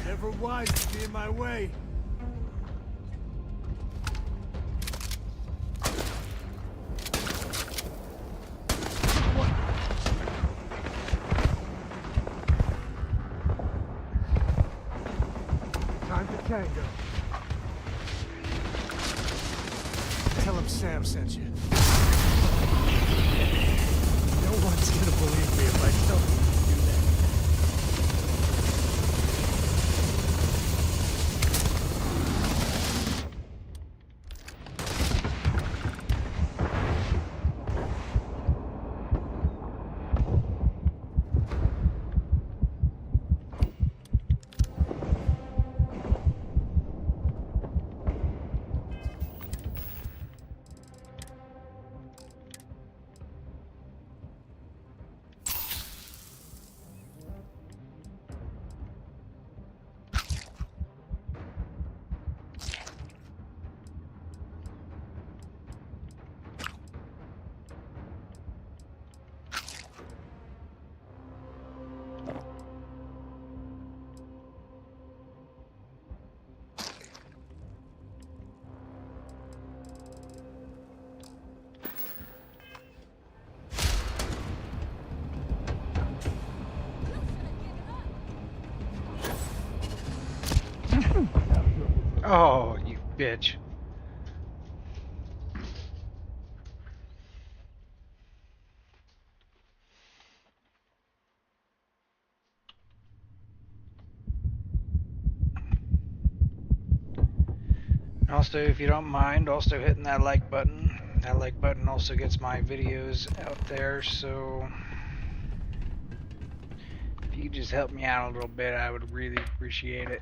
Never wise to be in my way. Time to tango. Tell him Sam sent you. No one's gonna believe me if I tell them to do that. Oh, you bitch. Also, if you don't mind, also hitting that like button. That like button also gets my videos out there, so if you just help me out a little bit, I would really appreciate it.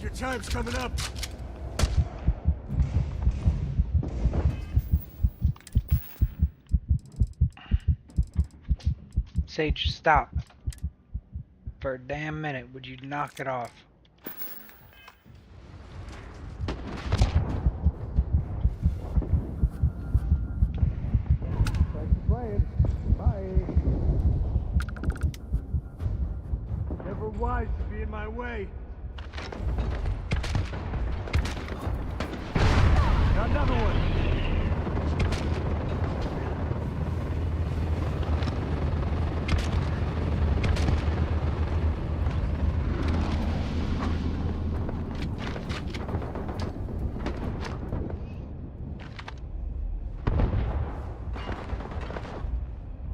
your time's coming up. Sage, stop. For a damn minute, would you knock it off? Thanks for playing. Bye. Never wise to be in my way. Got another one.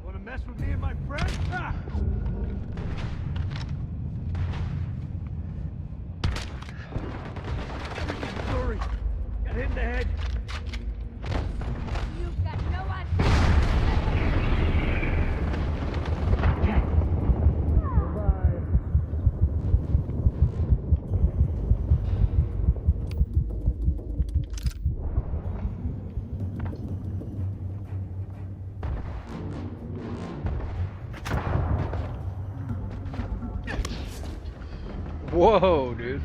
Want to mess with me and my friend? Ah! Sorry. Got hit in the head. You've got no Whoa, dude.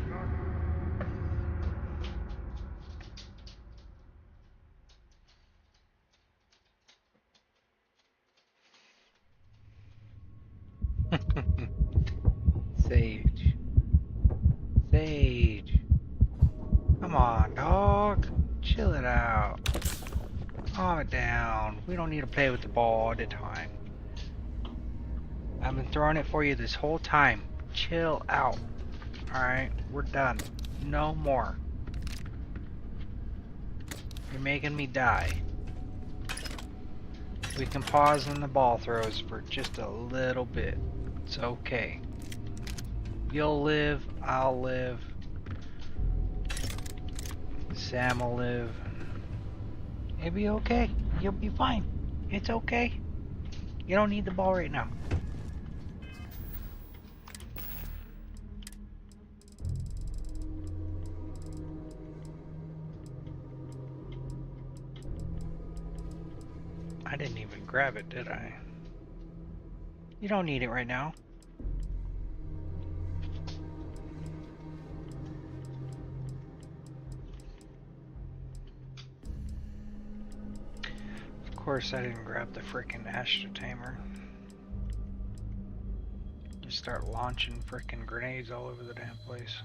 Sage. Sage. Come on, dog. Chill it out. Calm it down. We don't need to play with the ball all the time. I've been throwing it for you this whole time. Chill out. Alright, we're done. No more. You're making me die. We can pause on the ball throws for just a little bit. It's okay. You'll live, I'll live. Sam will live. It'll be okay. You'll be fine. It's okay. You don't need the ball right now. I didn't even grab it, did I? You don't need it right now. Of course I didn't grab the frickin' astrotamer. Just start launching frickin' grenades all over the damn place.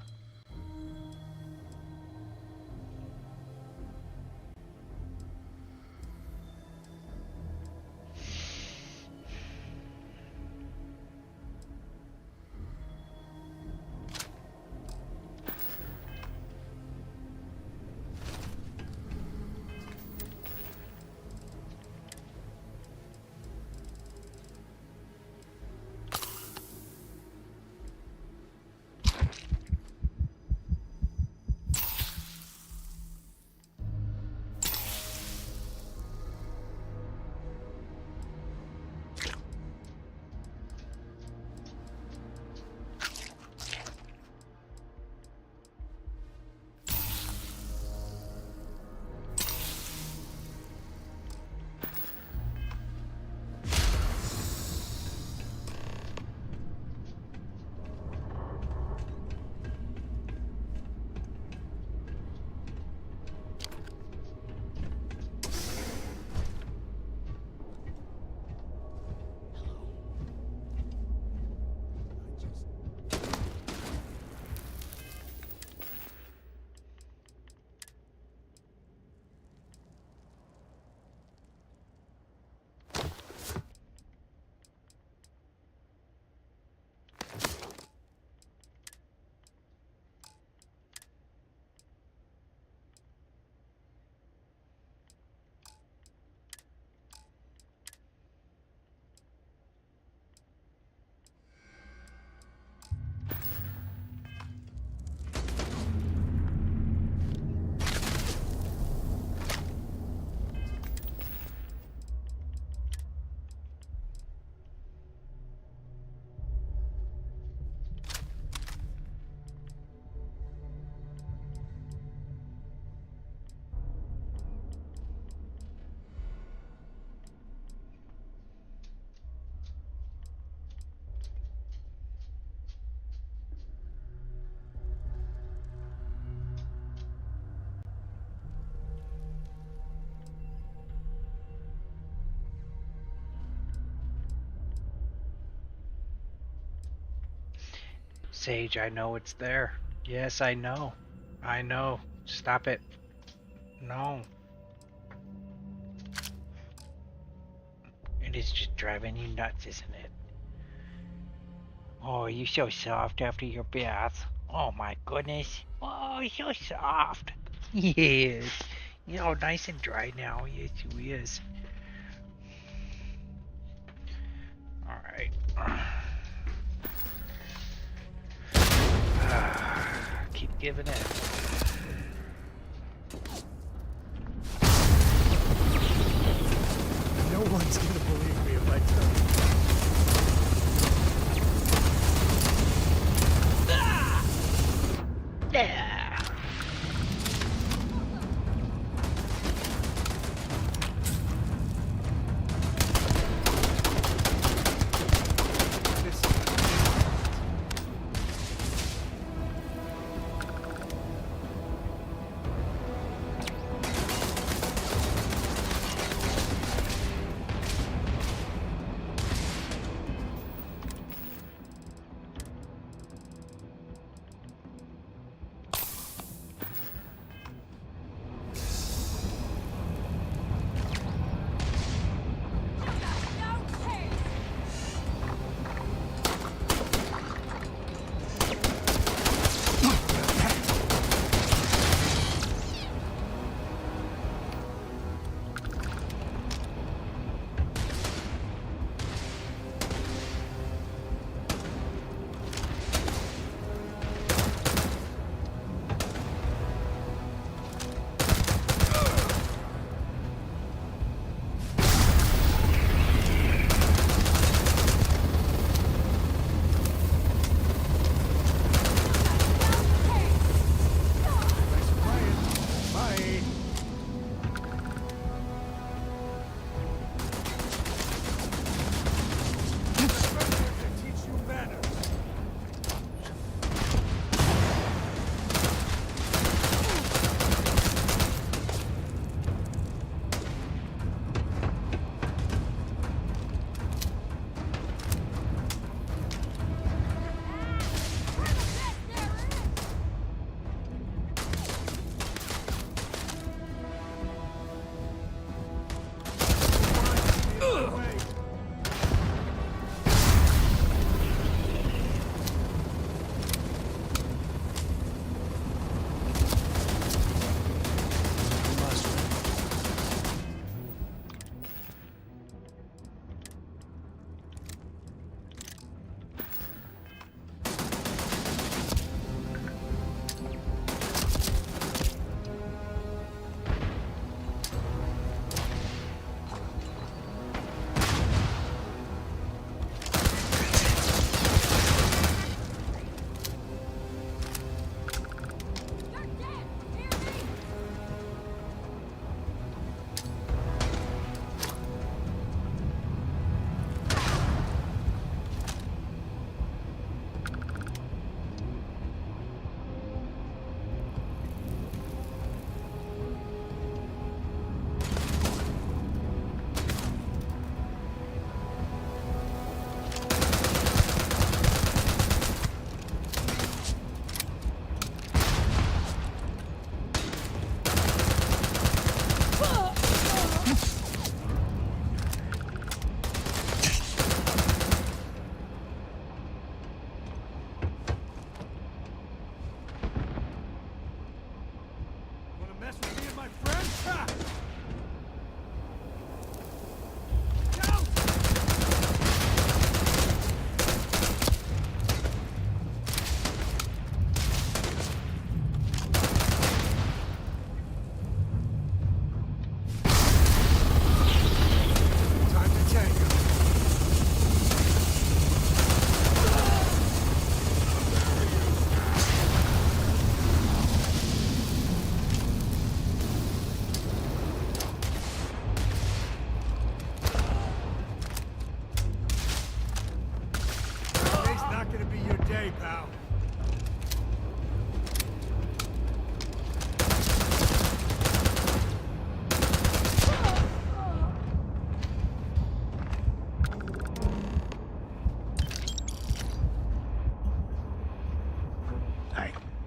Sage, I know it's there. Yes, I know. I know. Stop it. No. It is just driving you nuts, isn't it? Oh, you're so soft after your bath. Oh my goodness. Oh, you're so soft. Yes. You're all nice and dry now. Yes, you is. Alright. Keep giving it. No one's gonna believe me if I tell you. Yeah.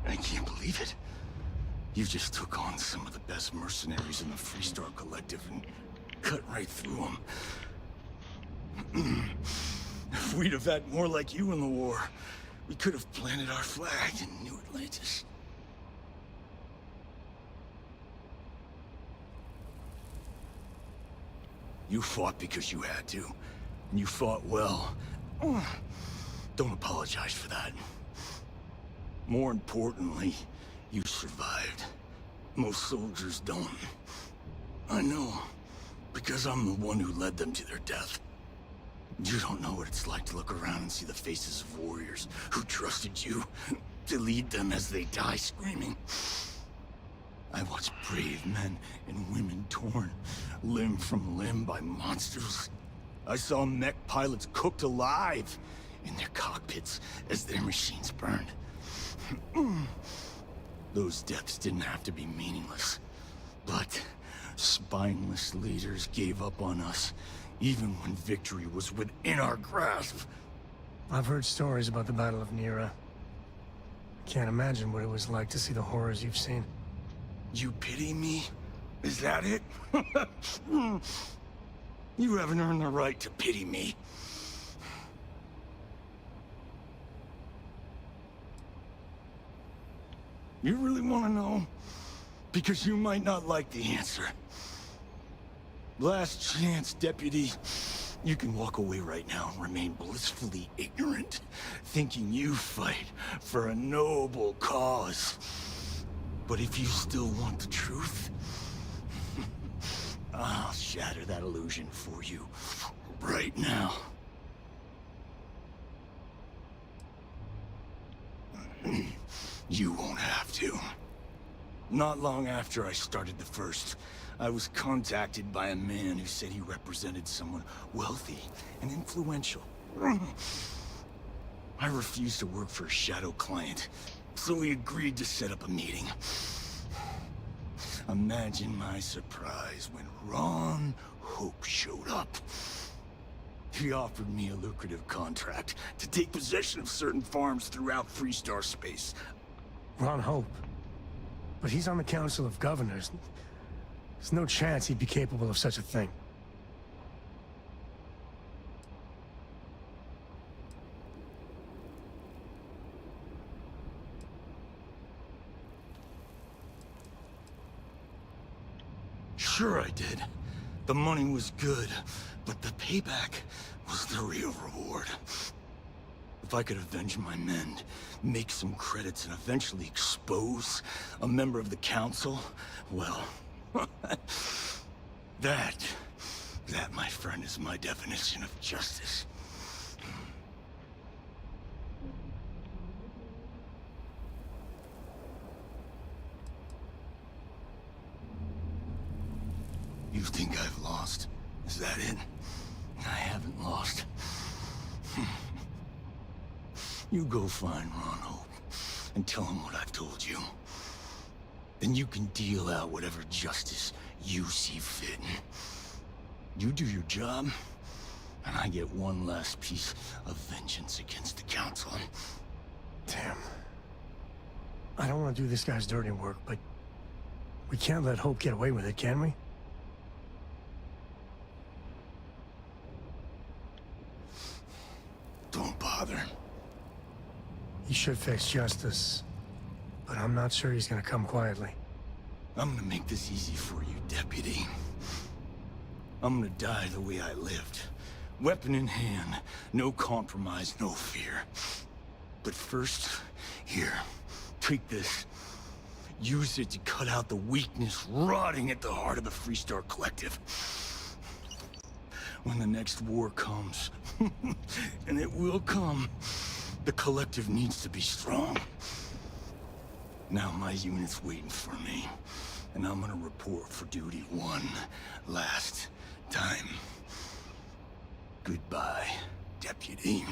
I can't believe it. You just took on some of the best mercenaries in the Freestar Collective and cut right through them. If we'd have had more like you in the war, we could have planted our flag in New Atlantis. You fought because you had to, and you fought well. Don't apologize for that. More importantly, you survived. Most soldiers don't. I know, because I'm the one who led them to their death. You don't know what it's like to look around and see the faces of warriors who trusted you to lead them as they die screaming. I watched brave men and women torn limb from limb by monsters. I saw mech pilots cooked alive in their cockpits as their machines burned. Those deaths didn't have to be meaningless, but spineless leaders gave up on us, even when victory was within our grasp. I've heard stories about the Battle of Nera. Can't imagine what it was like to see the horrors you've seen. You pity me? Is that it? You haven't earned the right to pity me. You really want to know? Because you might not like the answer. Last chance, Deputy. You can walk away right now and remain blissfully ignorant, thinking you fight for a noble cause. But if you still want the truth, I'll shatter that illusion for you right now. You won't have to. Not long after I started the First, I was contacted by a man who said he represented someone wealthy and influential. I refused to work for a shadow client, so we agreed to set up a meeting. Imagine my surprise when Ron Hope showed up. He offered me a lucrative contract to take possession of certain farms throughout Freestar space. Ron Hope. But he's on the Council of Governors. There's no chance he'd be capable of such a thing. Sure I did. The money was good, but the payback was the real reward. If I could avenge my men, make some credits, and eventually expose a member of the Council, well, that, my friend, is my definition of justice. You think I've lost? Is that it? I haven't lost. You go find Ron Hope and tell him what I've told you. Then you can deal out whatever justice you see fit. You do your job, and I get one last piece of vengeance against the Council. Damn. I don't want to do this guy's dirty work, but we can't let Hope get away with it, can we? Don't bother. He should fix justice, but I'm not sure he's gonna come quietly. I'm gonna make this easy for you, Deputy. I'm gonna die the way I lived. Weapon in hand, no compromise, no fear. But first, here, take this. Use it to cut out the weakness rotting at the heart of the Freestar Collective. When the next war comes, and it will come, the Collective needs to be strong. Now my unit's waiting for me, and I'm gonna report for duty one last time. Goodbye, Deputy.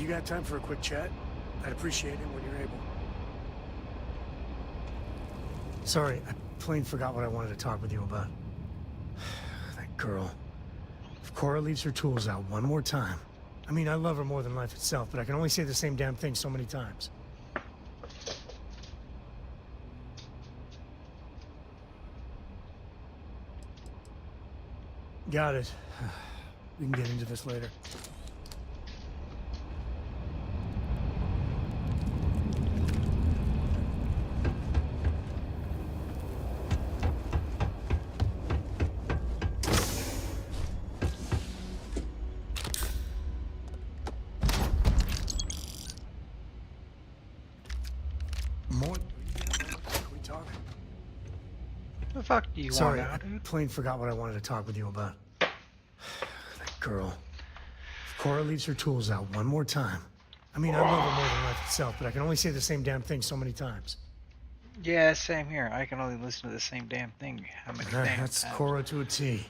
you got time for a quick chat? I'd appreciate it when you're able. Sorry, I plain forgot what I wanted to talk with you about. That girl. If Cora leaves her tools out one more time... I mean, I love her more than life itself, but I can only say the same damn thing so many times. Got it. We can get into this later. More? Can we talk? The fuck do you Sorry, want now, I dude? plain forgot what I wanted to talk with you about. That girl. If Cora leaves her tools out one more time... I mean, I love her more than life itself, but I can only say the same damn thing so many times. Yeah, same here. I can only listen to the same damn thing. How many damn That's times? Cora to a T.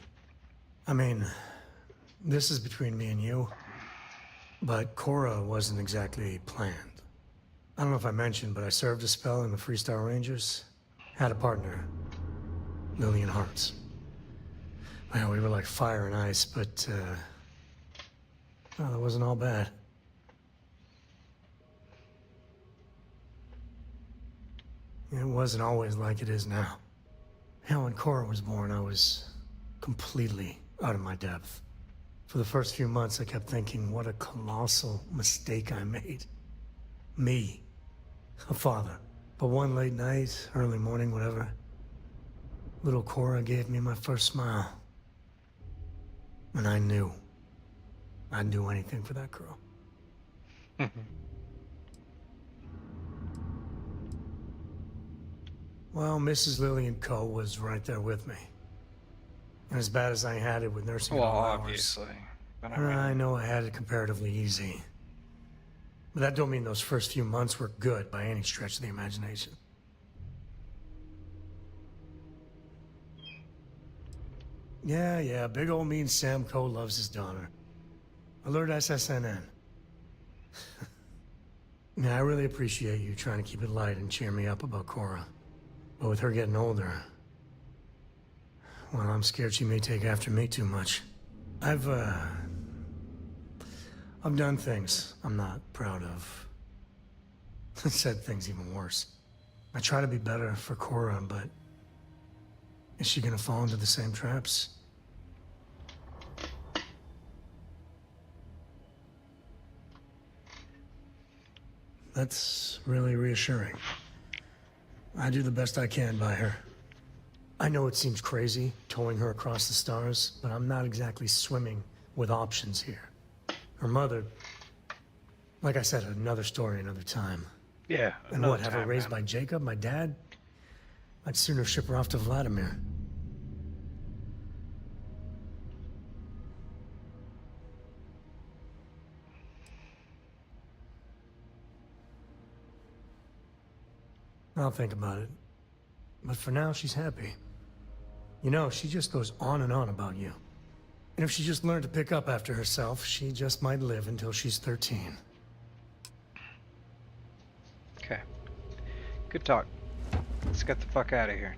I mean, this is between me and you, but Cora wasn't exactly planned. I don't know if I mentioned, but I served a spell in the Freestar Rangers. Had a partner, Lillian Hartz. Well, we were like fire and ice, but, well, it wasn't all bad. It wasn't always like it is now. Hell, when Cora was born, I was completely out of my depth. For the first few months, I kept thinking, what a colossal mistake I made. Me, a father. But one late night, early morning, whatever, little Cora gave me my first smile. And I knew I'd do anything for that girl. Well, Mrs. Lillian Co. was right there with me. And as bad as I had it with nursing Well, all hours, obviously. But I mean, I know I had it comparatively easy. But that don't mean those first few months were good by any stretch of the imagination. Yeah, big old mean Sam Co. loves his daughter. Alert SSNN. Yeah, I really appreciate you trying to keep it light and cheer me up about Cora. But with her getting older, well, I'm scared she may take after me too much. I've done things I'm not proud of. Said things even worse. I try to be better for Cora, but is she gonna fall into the same traps? That's really reassuring. I do the best I can by her. I know it seems crazy, towing her across the stars, but I'm not exactly swimming with options here. Her mother... Like I said, another story, another time. yeah. And what, have her raised by Jacob, my dad? I'd sooner ship her off to Vladimir. I'll think about it. But for now, she's happy. You know, she just goes on and on about you. And if she just learned to pick up after herself, she just might live until she's 13. Okay. Good talk. Let's get the fuck out of here.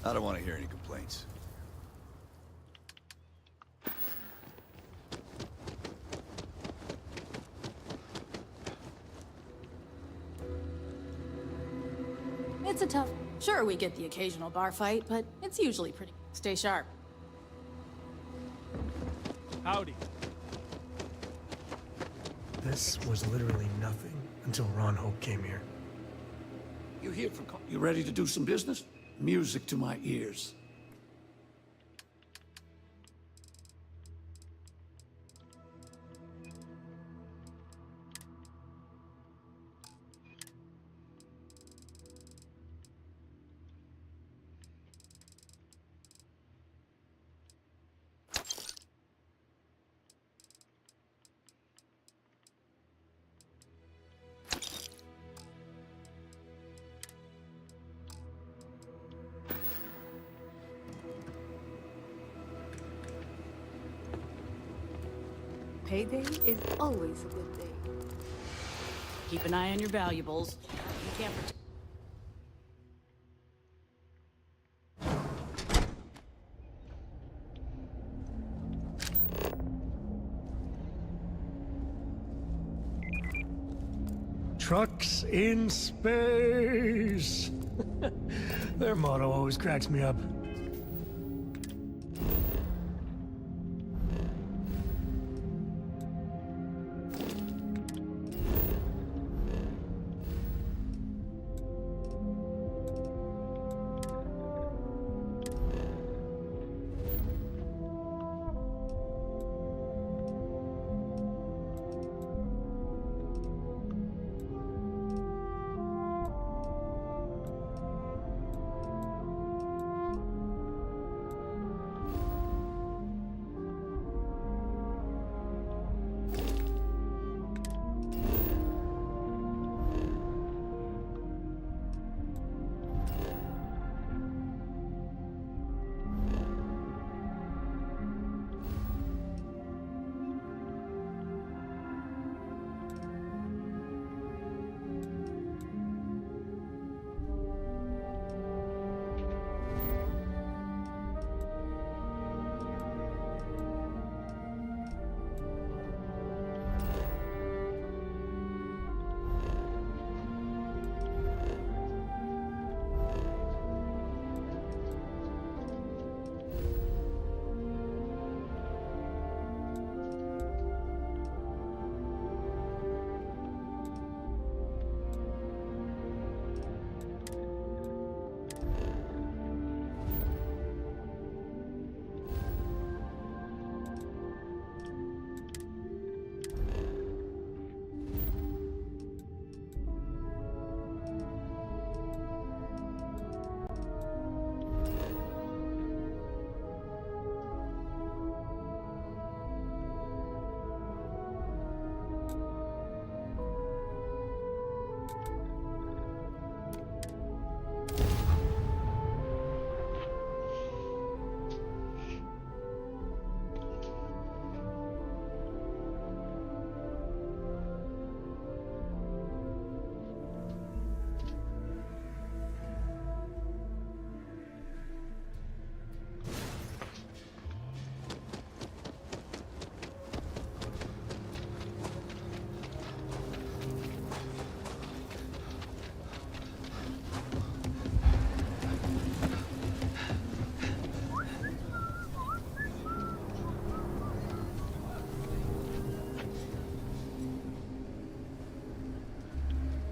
I don't want to hear any complaints. It's a tough... Sure, we get the occasional bar fight, but it's usually pretty... Stay sharp. Howdy. This was literally nothing until Ron Hope came here. You here for... You ready to do some business? Music to my ears. Payday is always a good day. Keep an eye on your valuables. You can't protect. Trucks in space! Their motto always cracks me up.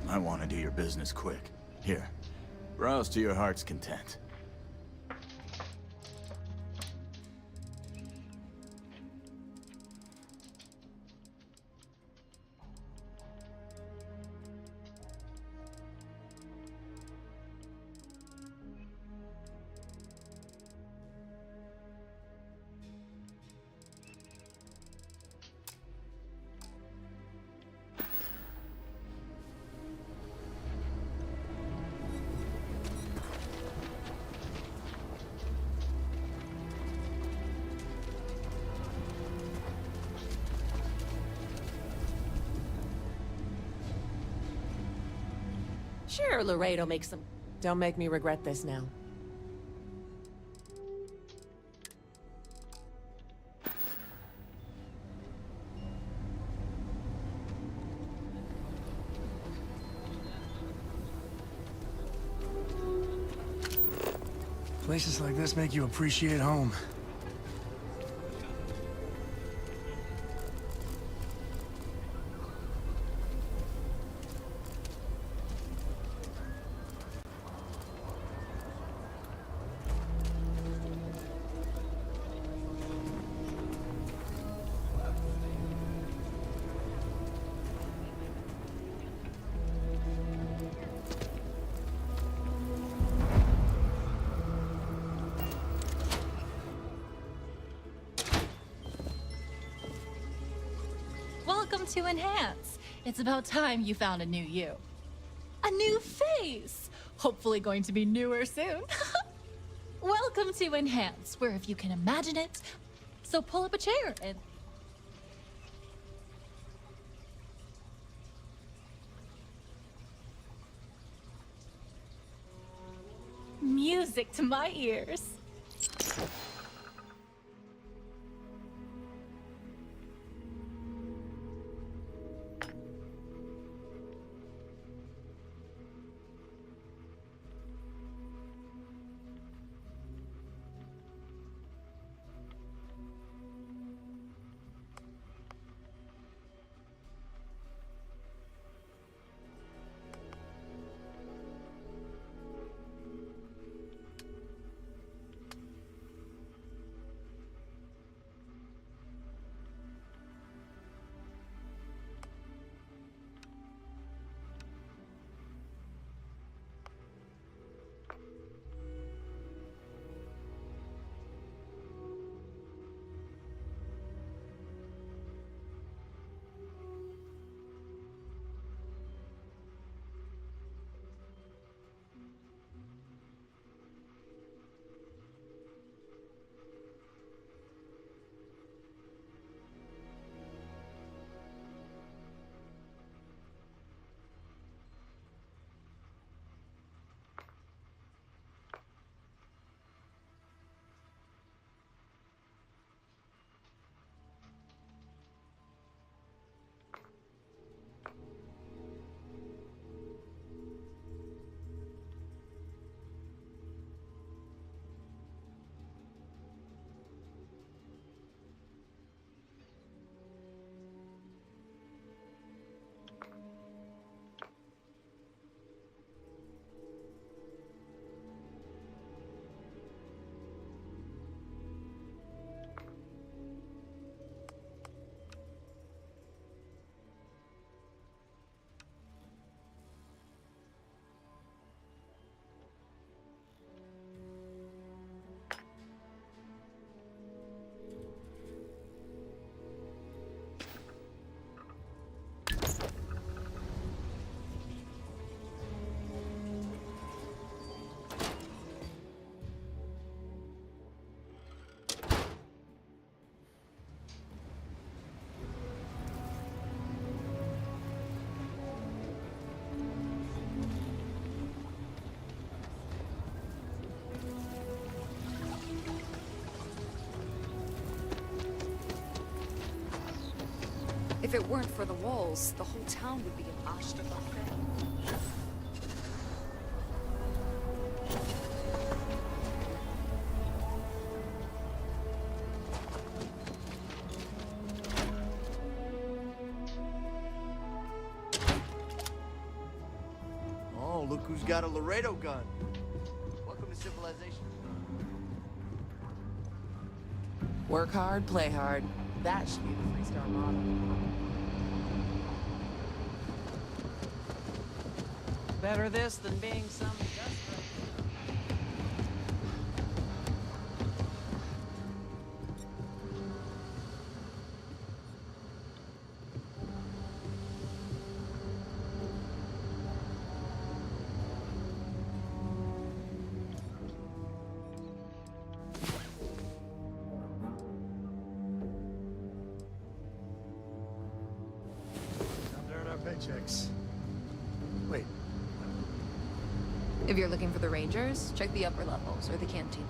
I want to do your business quick. Here, browse to your heart's content. Sure, Laredo makes some... Don't make me regret this now. Places like this make you appreciate home. Welcome to Enhance. It's about time you found a new you. A new face! Hopefully going to be newer soon. Welcome to Enhance, where if you can imagine it, so pull up a chair and... Music to my ears. If it weren't for the walls, the whole town would be an Ashta buffet. Oh, look who's got a Laredo gun. Welcome to civilization. Work hard, play hard. That should be the three-star motto. Better this than being some industrial. Time to earn our paychecks. Wait. If you're looking for the Rangers, check the upper levels or the canteen.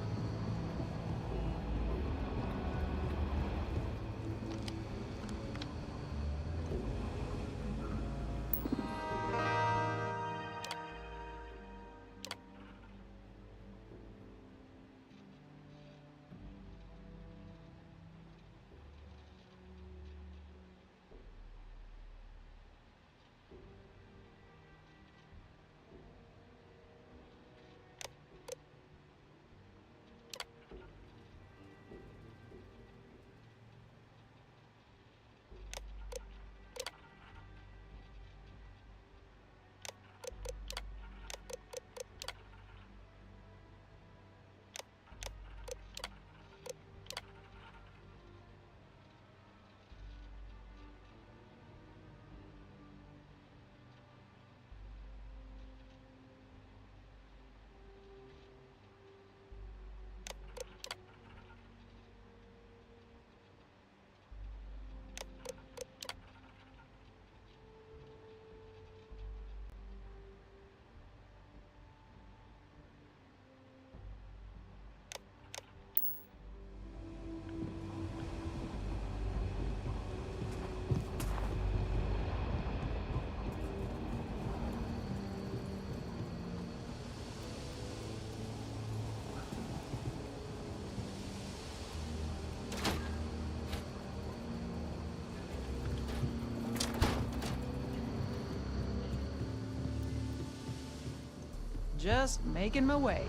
Just making my way.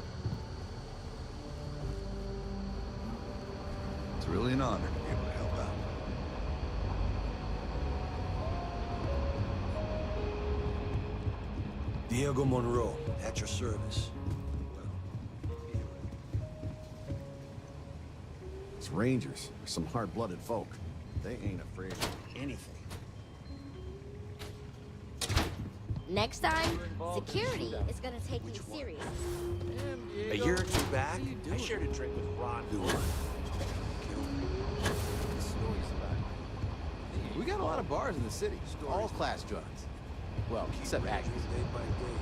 It's really an honor to be able to help out. Diego Monroe, at your service. It's Rangers. They're some hard-blooded folk. They ain't afraid of anything. Next time, security is gonna take you serious. A year or two back, I shared a drink with Ron. We got a lot of bars in the city. All class drugs. Well, except Aggies. Day by day.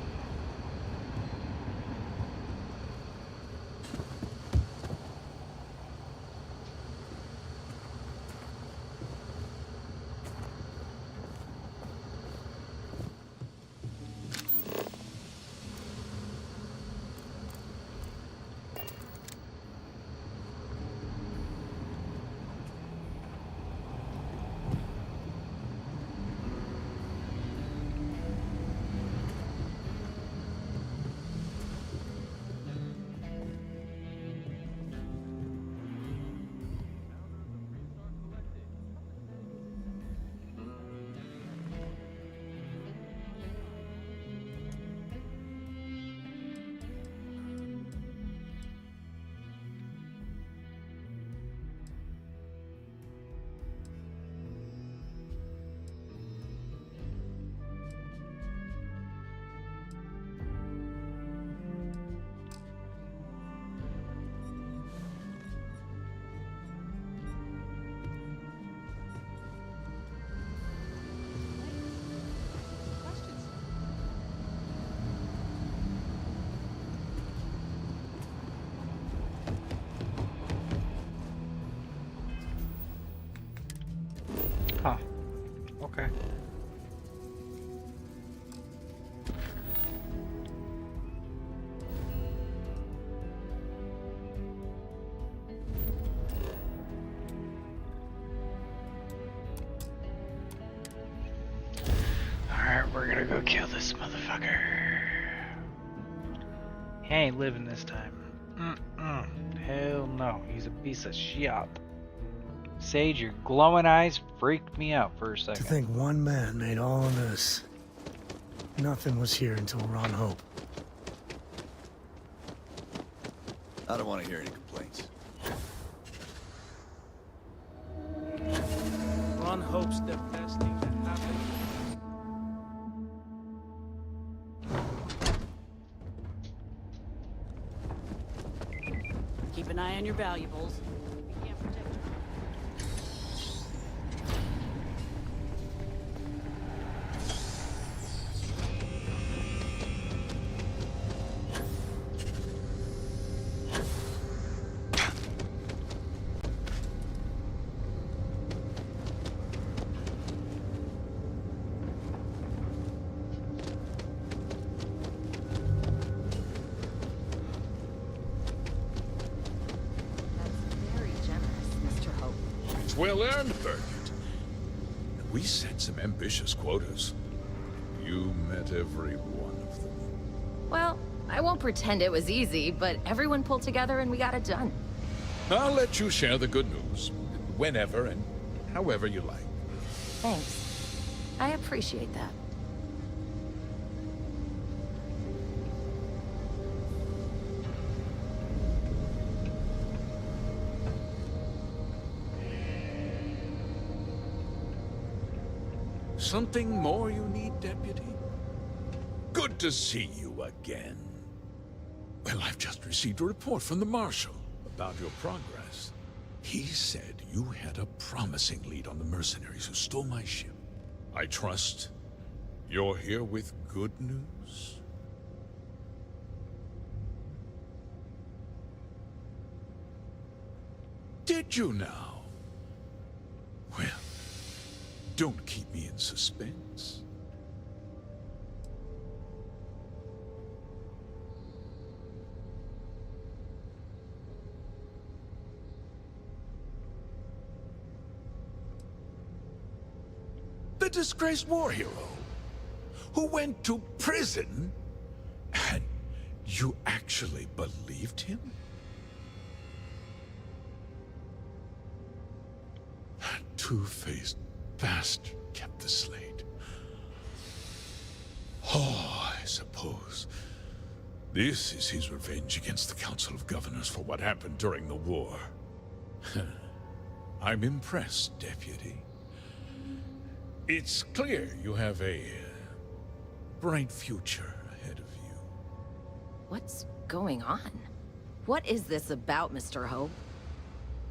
Huh. Okay. Alright, we're gonna go kill this motherfucker. He ain't living this time. Hell no, he's a piece of shit. Sage, your glowing eyes freaked me out for a To second. think one man made all of this. Nothing was here until Ron Hope. I don't want to hear any complaints. Ron hopes the best thing that happened. Keep an eye on your valuables. We can't protect you. Very generous, Mr. Hope. It's well earned, Birgit. We set some ambitious quotas. You met every one of them. Well, I won't pretend it was easy, but everyone pulled together and we got it done. I'll let you share the good news. Whenever and however you like. Thanks. I appreciate that. Something more you need, Deputy? Good to see you again. Well, I've just received a report from the Marshal about your progress. He said you had a promising lead on the mercenaries who stole my ship. I trust you're here with good news? Did you now? Well, don't keep me in suspense. The disgraced war hero who went to prison and You actually believed him? That two-faced bastard kept the slate. Oh, I suppose this is his revenge against the Council of Governors for what happened during the war. I'm impressed, Deputy. It's clear you have a bright future ahead of you. What's going on? What is this about, Mr. Hope?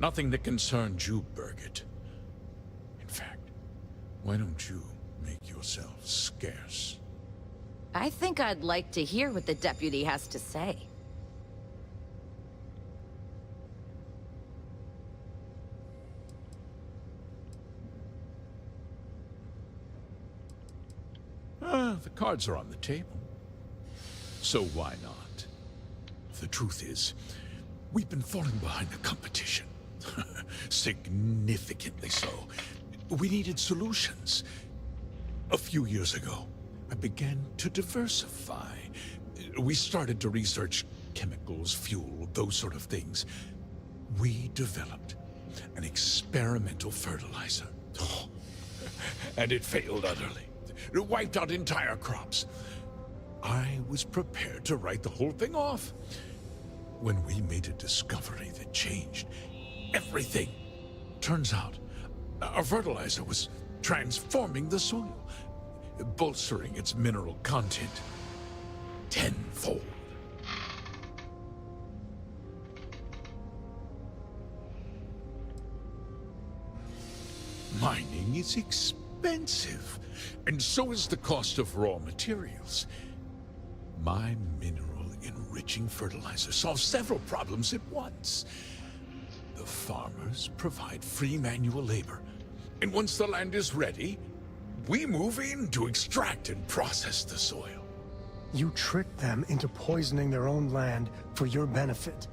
Nothing that concerns you, Birgit. In fact, why don't you make yourself scarce? I think I'd like to hear what the deputy has to say. The cards are on the table. So why not? The truth is, we've been falling behind the competition. Significantly so. We needed solutions. A few years ago, I began to diversify. We started to research chemicals, fuel, those sort of things. We developed an experimental fertilizer. And it failed utterly. It wiped out entire crops. I was prepared to write the whole thing off when we made a discovery that changed everything. Turns out, our fertilizer was transforming the soil, bolstering its mineral content tenfold. Mining is expensive, and so is the cost of raw materials. My mineral-enriching fertilizer solves several problems at once. The farmers provide free manual labor, and once the land is ready, we move in to extract and process the soil. You tricked them into poisoning their own land for your benefit.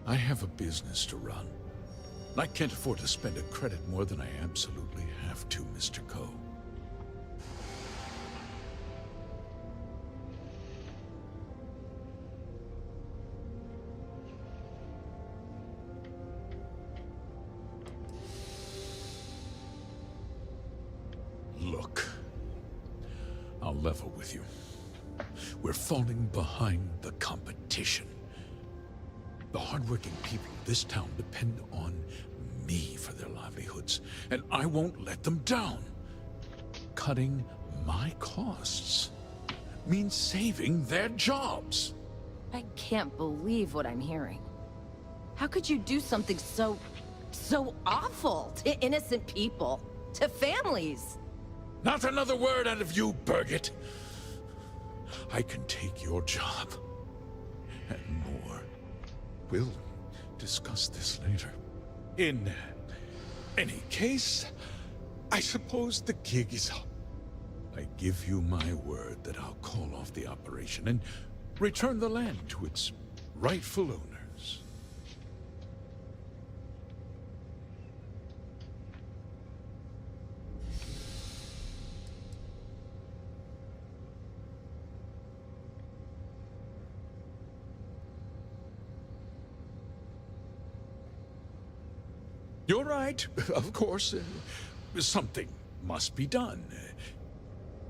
I have a business to run. I can't afford to spend a credit more than I absolutely have to, Mr. Coe. Look, I'll level with you. We're falling behind the competition. The hardworking people of this town depend on me for their livelihoods, and I won't let them down. Cutting my costs means saving their jobs. I can't believe what I'm hearing. How could you do something so awful to innocent people, to families? Not another word out of you, Birgit. I can take your job, and more. We'll discuss this later. In any case, I suppose the gig is up. I give you my word that I'll call off the operation and return the land to its rightful owners. You're right, of course. Something must be done.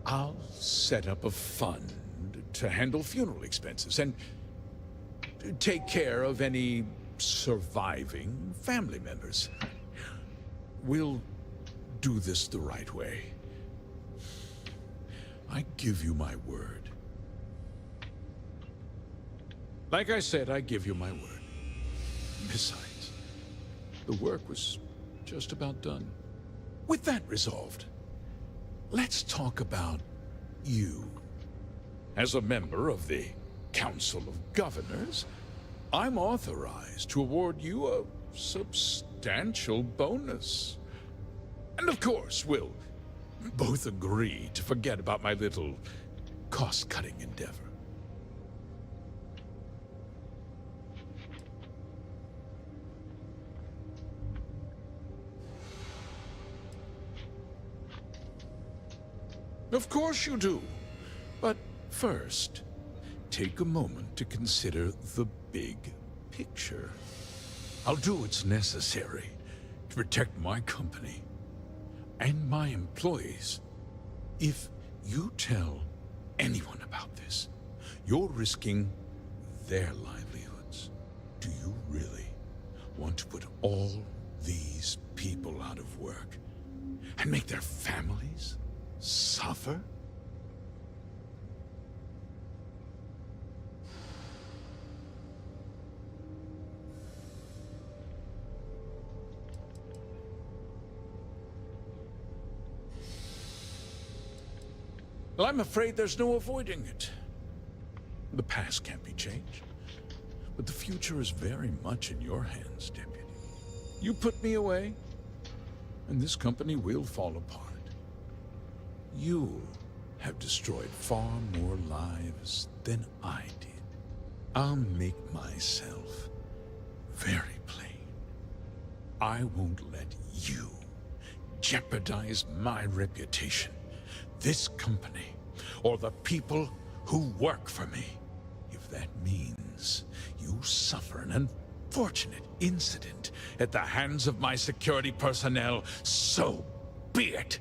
I'll set up a fund to handle funeral expenses and take care of any surviving family members. We'll do this the right way. I give you my word. Like I said, I give you my word. Besides, the work was just about done. With that resolved, let's talk about you. As a member of the Council of Governors, I'm authorized to award you a substantial bonus. And of course, we'll both agree to forget about my little cost-cutting endeavor. Of course you do. But first, take a moment to consider the big picture. I'll do what's necessary to protect my company and my employees. If you tell anyone about this, you're risking their livelihoods. Do you really want to put all these people out of work and make their families suffer? Well, I'm afraid there's no avoiding it. The past can't be changed, but the future is very much in your hands, Deputy. You put me away, and this company will fall apart. You have destroyed far more lives than I did. I'll make myself very plain. I won't let you jeopardize my reputation, this company, or the people who work for me. If that means you suffer an unfortunate incident at the hands of my security personnel, so be it.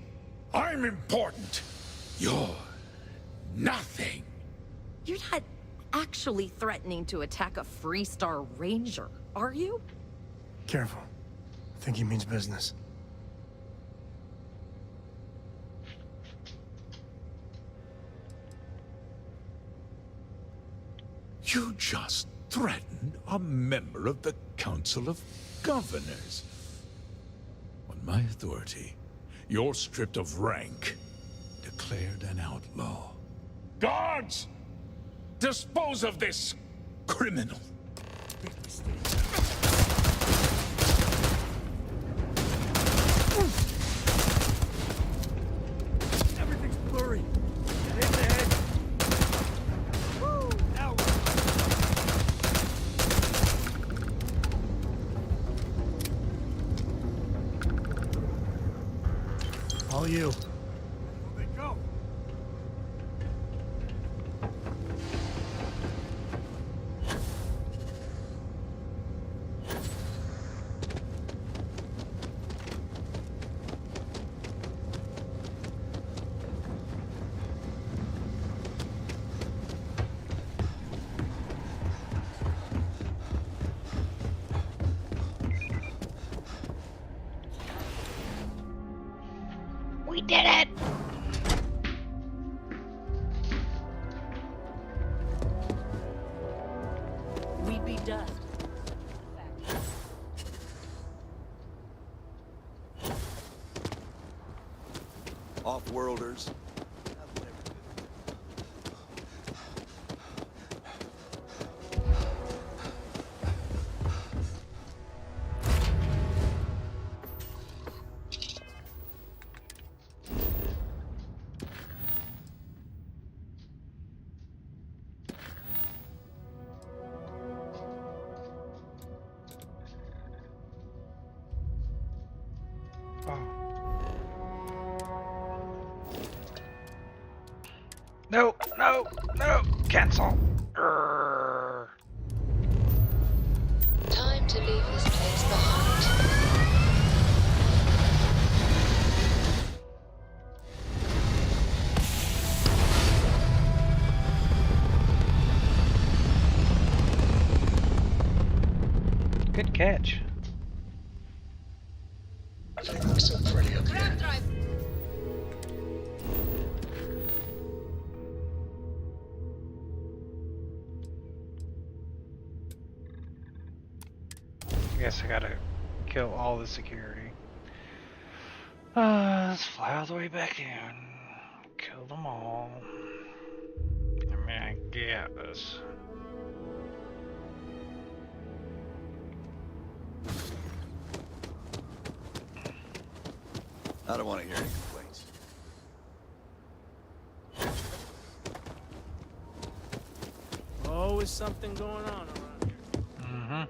I'm important. You're nothing. You're not actually threatening to attack a Freestar Ranger, are you? Careful. I think he means business. You just threatened a member of the Council of Governors. On my authority, you're stripped of rank, declared an outlaw. Guards! Dispose of this criminal! Everything's blurry. Get in the head. Woo! Now All you. Move it, go. We did it! We'd be dust. Off-worlders. No, no, no! Cancel! Urgh. Time to leave this place behind. Good catch. They look so pretty up here. I guess I gotta kill all the security. Let's fly all the way back in. Kill them all. I mean, I guess. I don't want to hear any complaints. Always something going on around here. Mm-hmm.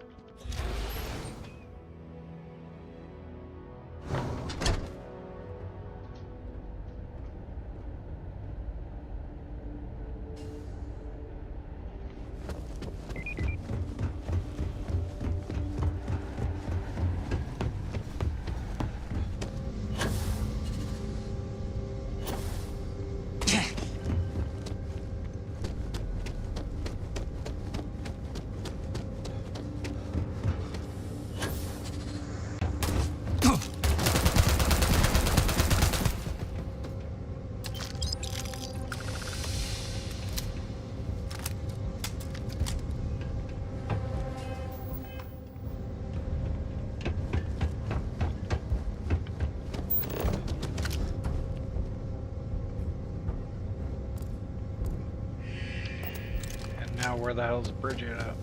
where the hell's Bridget at.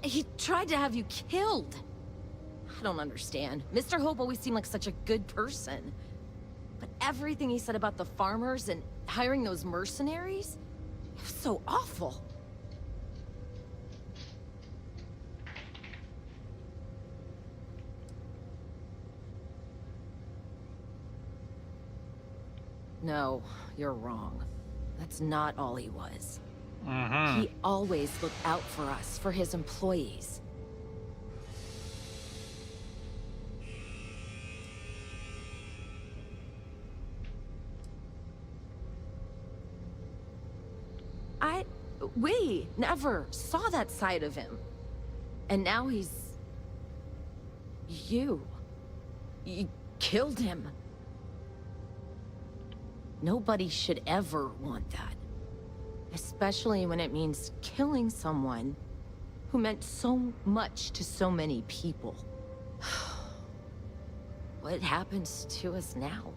He tried to have you killed. I don't understand. Mr. Hope always seemed like such a good person. But everything he said about the farmers and hiring those mercenaries, it was so awful. No, you're wrong. That's not all he was. He always looked out for us, for his employees. We never saw that side of him. And now he's... You killed him. Nobody should ever want that. Especially when it means killing someone who meant so much to so many people. What happens to us now?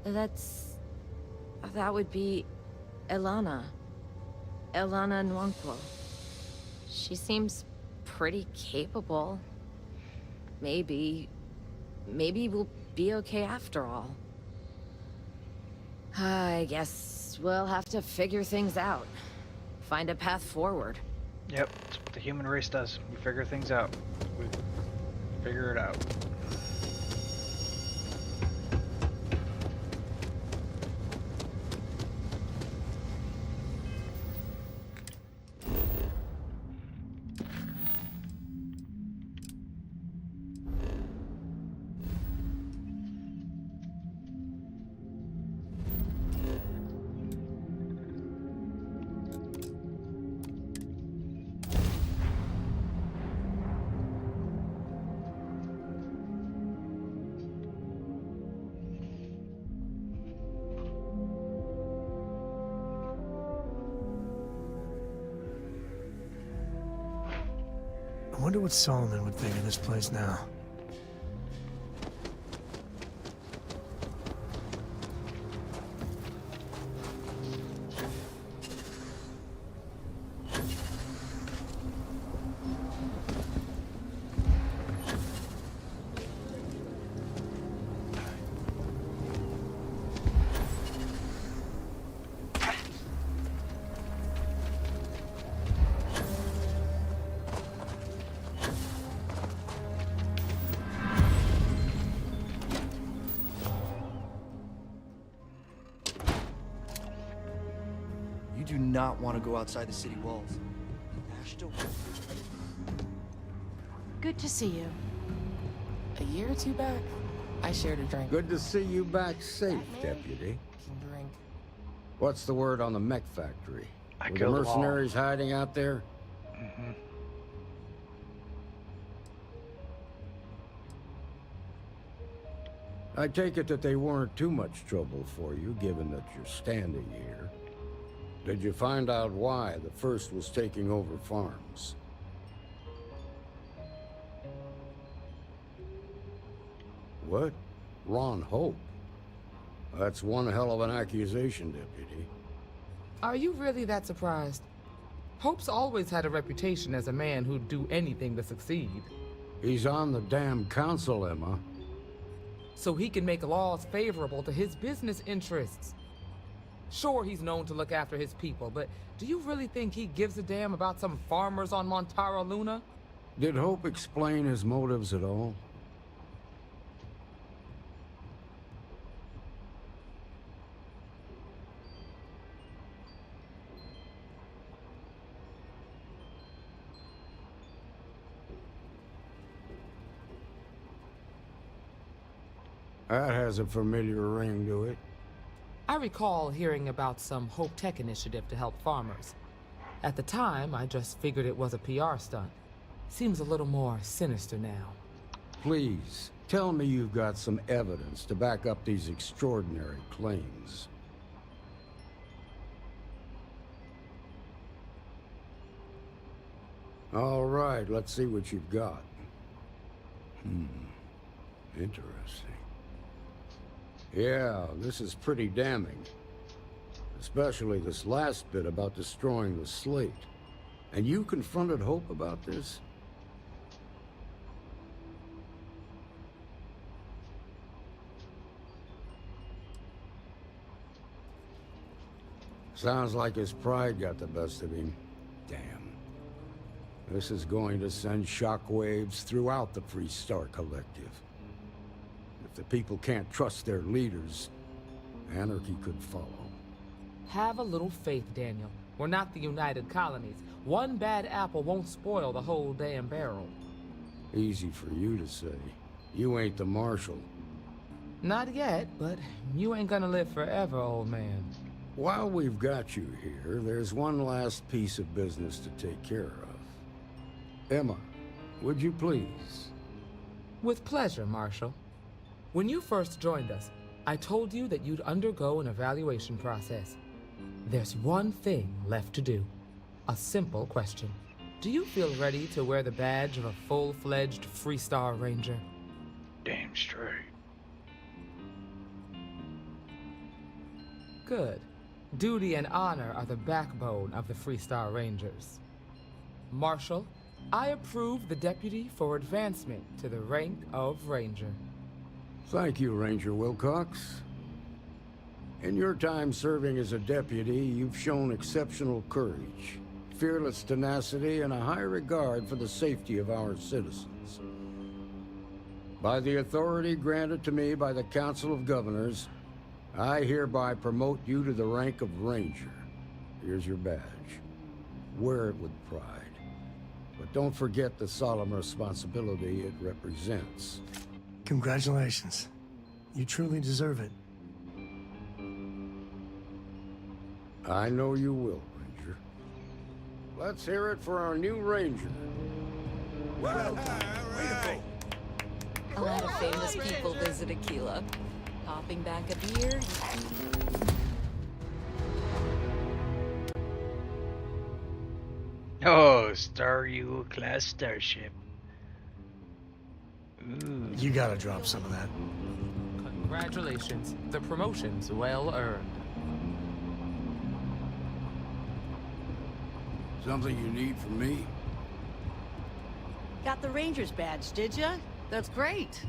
That would be Elana. Elana Nwankwo. She seems pretty capable. Maybe we'll be okay after all. I guess we'll have to figure things out. Find a path forward. Yep, that's what the human race does. We figure things out. We figure it out. I wonder what Solomon would think of this place now. You do not want to go outside the city walls. Ashta. Good to see you. A year or two back, I shared a drink. Good to see you back safe, Deputy. Drink. What's the word on the mech factory? I Were the killed them all. mercenaries hiding out there? I take it that they weren't too much trouble for you, given that you're standing here. Did you find out why the first was taking over farms? What? Ron Hope? That's one hell of an accusation, Deputy. Are you really that surprised? Hope's always had a reputation as a man who'd do anything to succeed. He's on the damn council, Emma. So he can make laws favorable to his business interests. Sure, he's known to look after his people, but do you really think he gives a damn about some farmers on Montara Luna? Did Hope explain his motives at all? That has a familiar ring to it. I recall hearing about some Hope Tech initiative to help farmers. At the time, I just figured it was a PR stunt. Seems a little more sinister now. Please, Tell me you've got some evidence to back up these extraordinary claims. All right, let's see what you've got. Interesting. Yeah, this is pretty damning. Especially this last bit about destroying the slate. And you confronted Hope about this? Sounds like his pride got the best of him. Damn. This is going to send shockwaves throughout the Freestar Collective. If the people can't trust their leaders, anarchy could follow. Have a little faith, Daniel. We're not the United Colonies. One bad apple won't spoil the whole damn barrel. Easy for you to say. You ain't the Marshal. Not yet, but you ain't gonna live forever, old man. While we've got you here, there's one last piece of business to take care of. Emma, would you please? With pleasure, Marshal. When you first joined us, I told you that you'd undergo an evaluation process. There's one thing left to do. A simple question. Do you feel ready to wear the badge of a full-fledged Freestar Ranger? Damn straight. Good. Duty and honor are the backbone of the Freestar Rangers. Marshal, I approve the deputy for advancement to the rank of Ranger. Thank you, Ranger Wilcox. In your time serving as a deputy, you've shown exceptional courage, fearless tenacity, and a high regard for the safety of our citizens. By the authority granted to me by the Council of Governors, I hereby promote you to the rank of Ranger. Here's your badge. Wear it with pride. But don't forget the solemn responsibility it represents. Congratulations. You truly deserve it. I know you will, Ranger. Let's hear it for our new Ranger. A lot of famous people visit Aquila. Popping back a beer. Oh, Star Eagle class starship. Ooh. You gotta drop some of that. Congratulations. The promotion's well earned. Something you need from me? Got the Ranger's badge, did ya? That's great.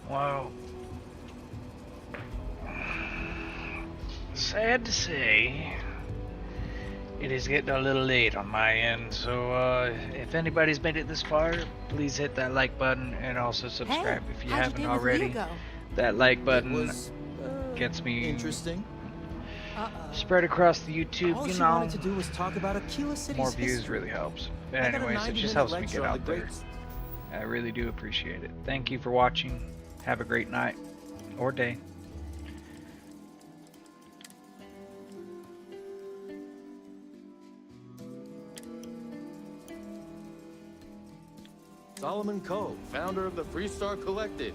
Wow. Sad to say, it is getting a little late on my end, so if anybody's made it this far, please hit that like button and also subscribe if you haven't already. That like button gets me interesting. Spread across the YouTube, All you she know. wanted to do was talk about Aquila City's More views history. really helps. But I got a anyways, it just 90-minute helps me lecture get on out the there. greats. I really do appreciate it. Thank you for watching. Have a great night or day. Solomon Coe, founder of the Freestar Collective.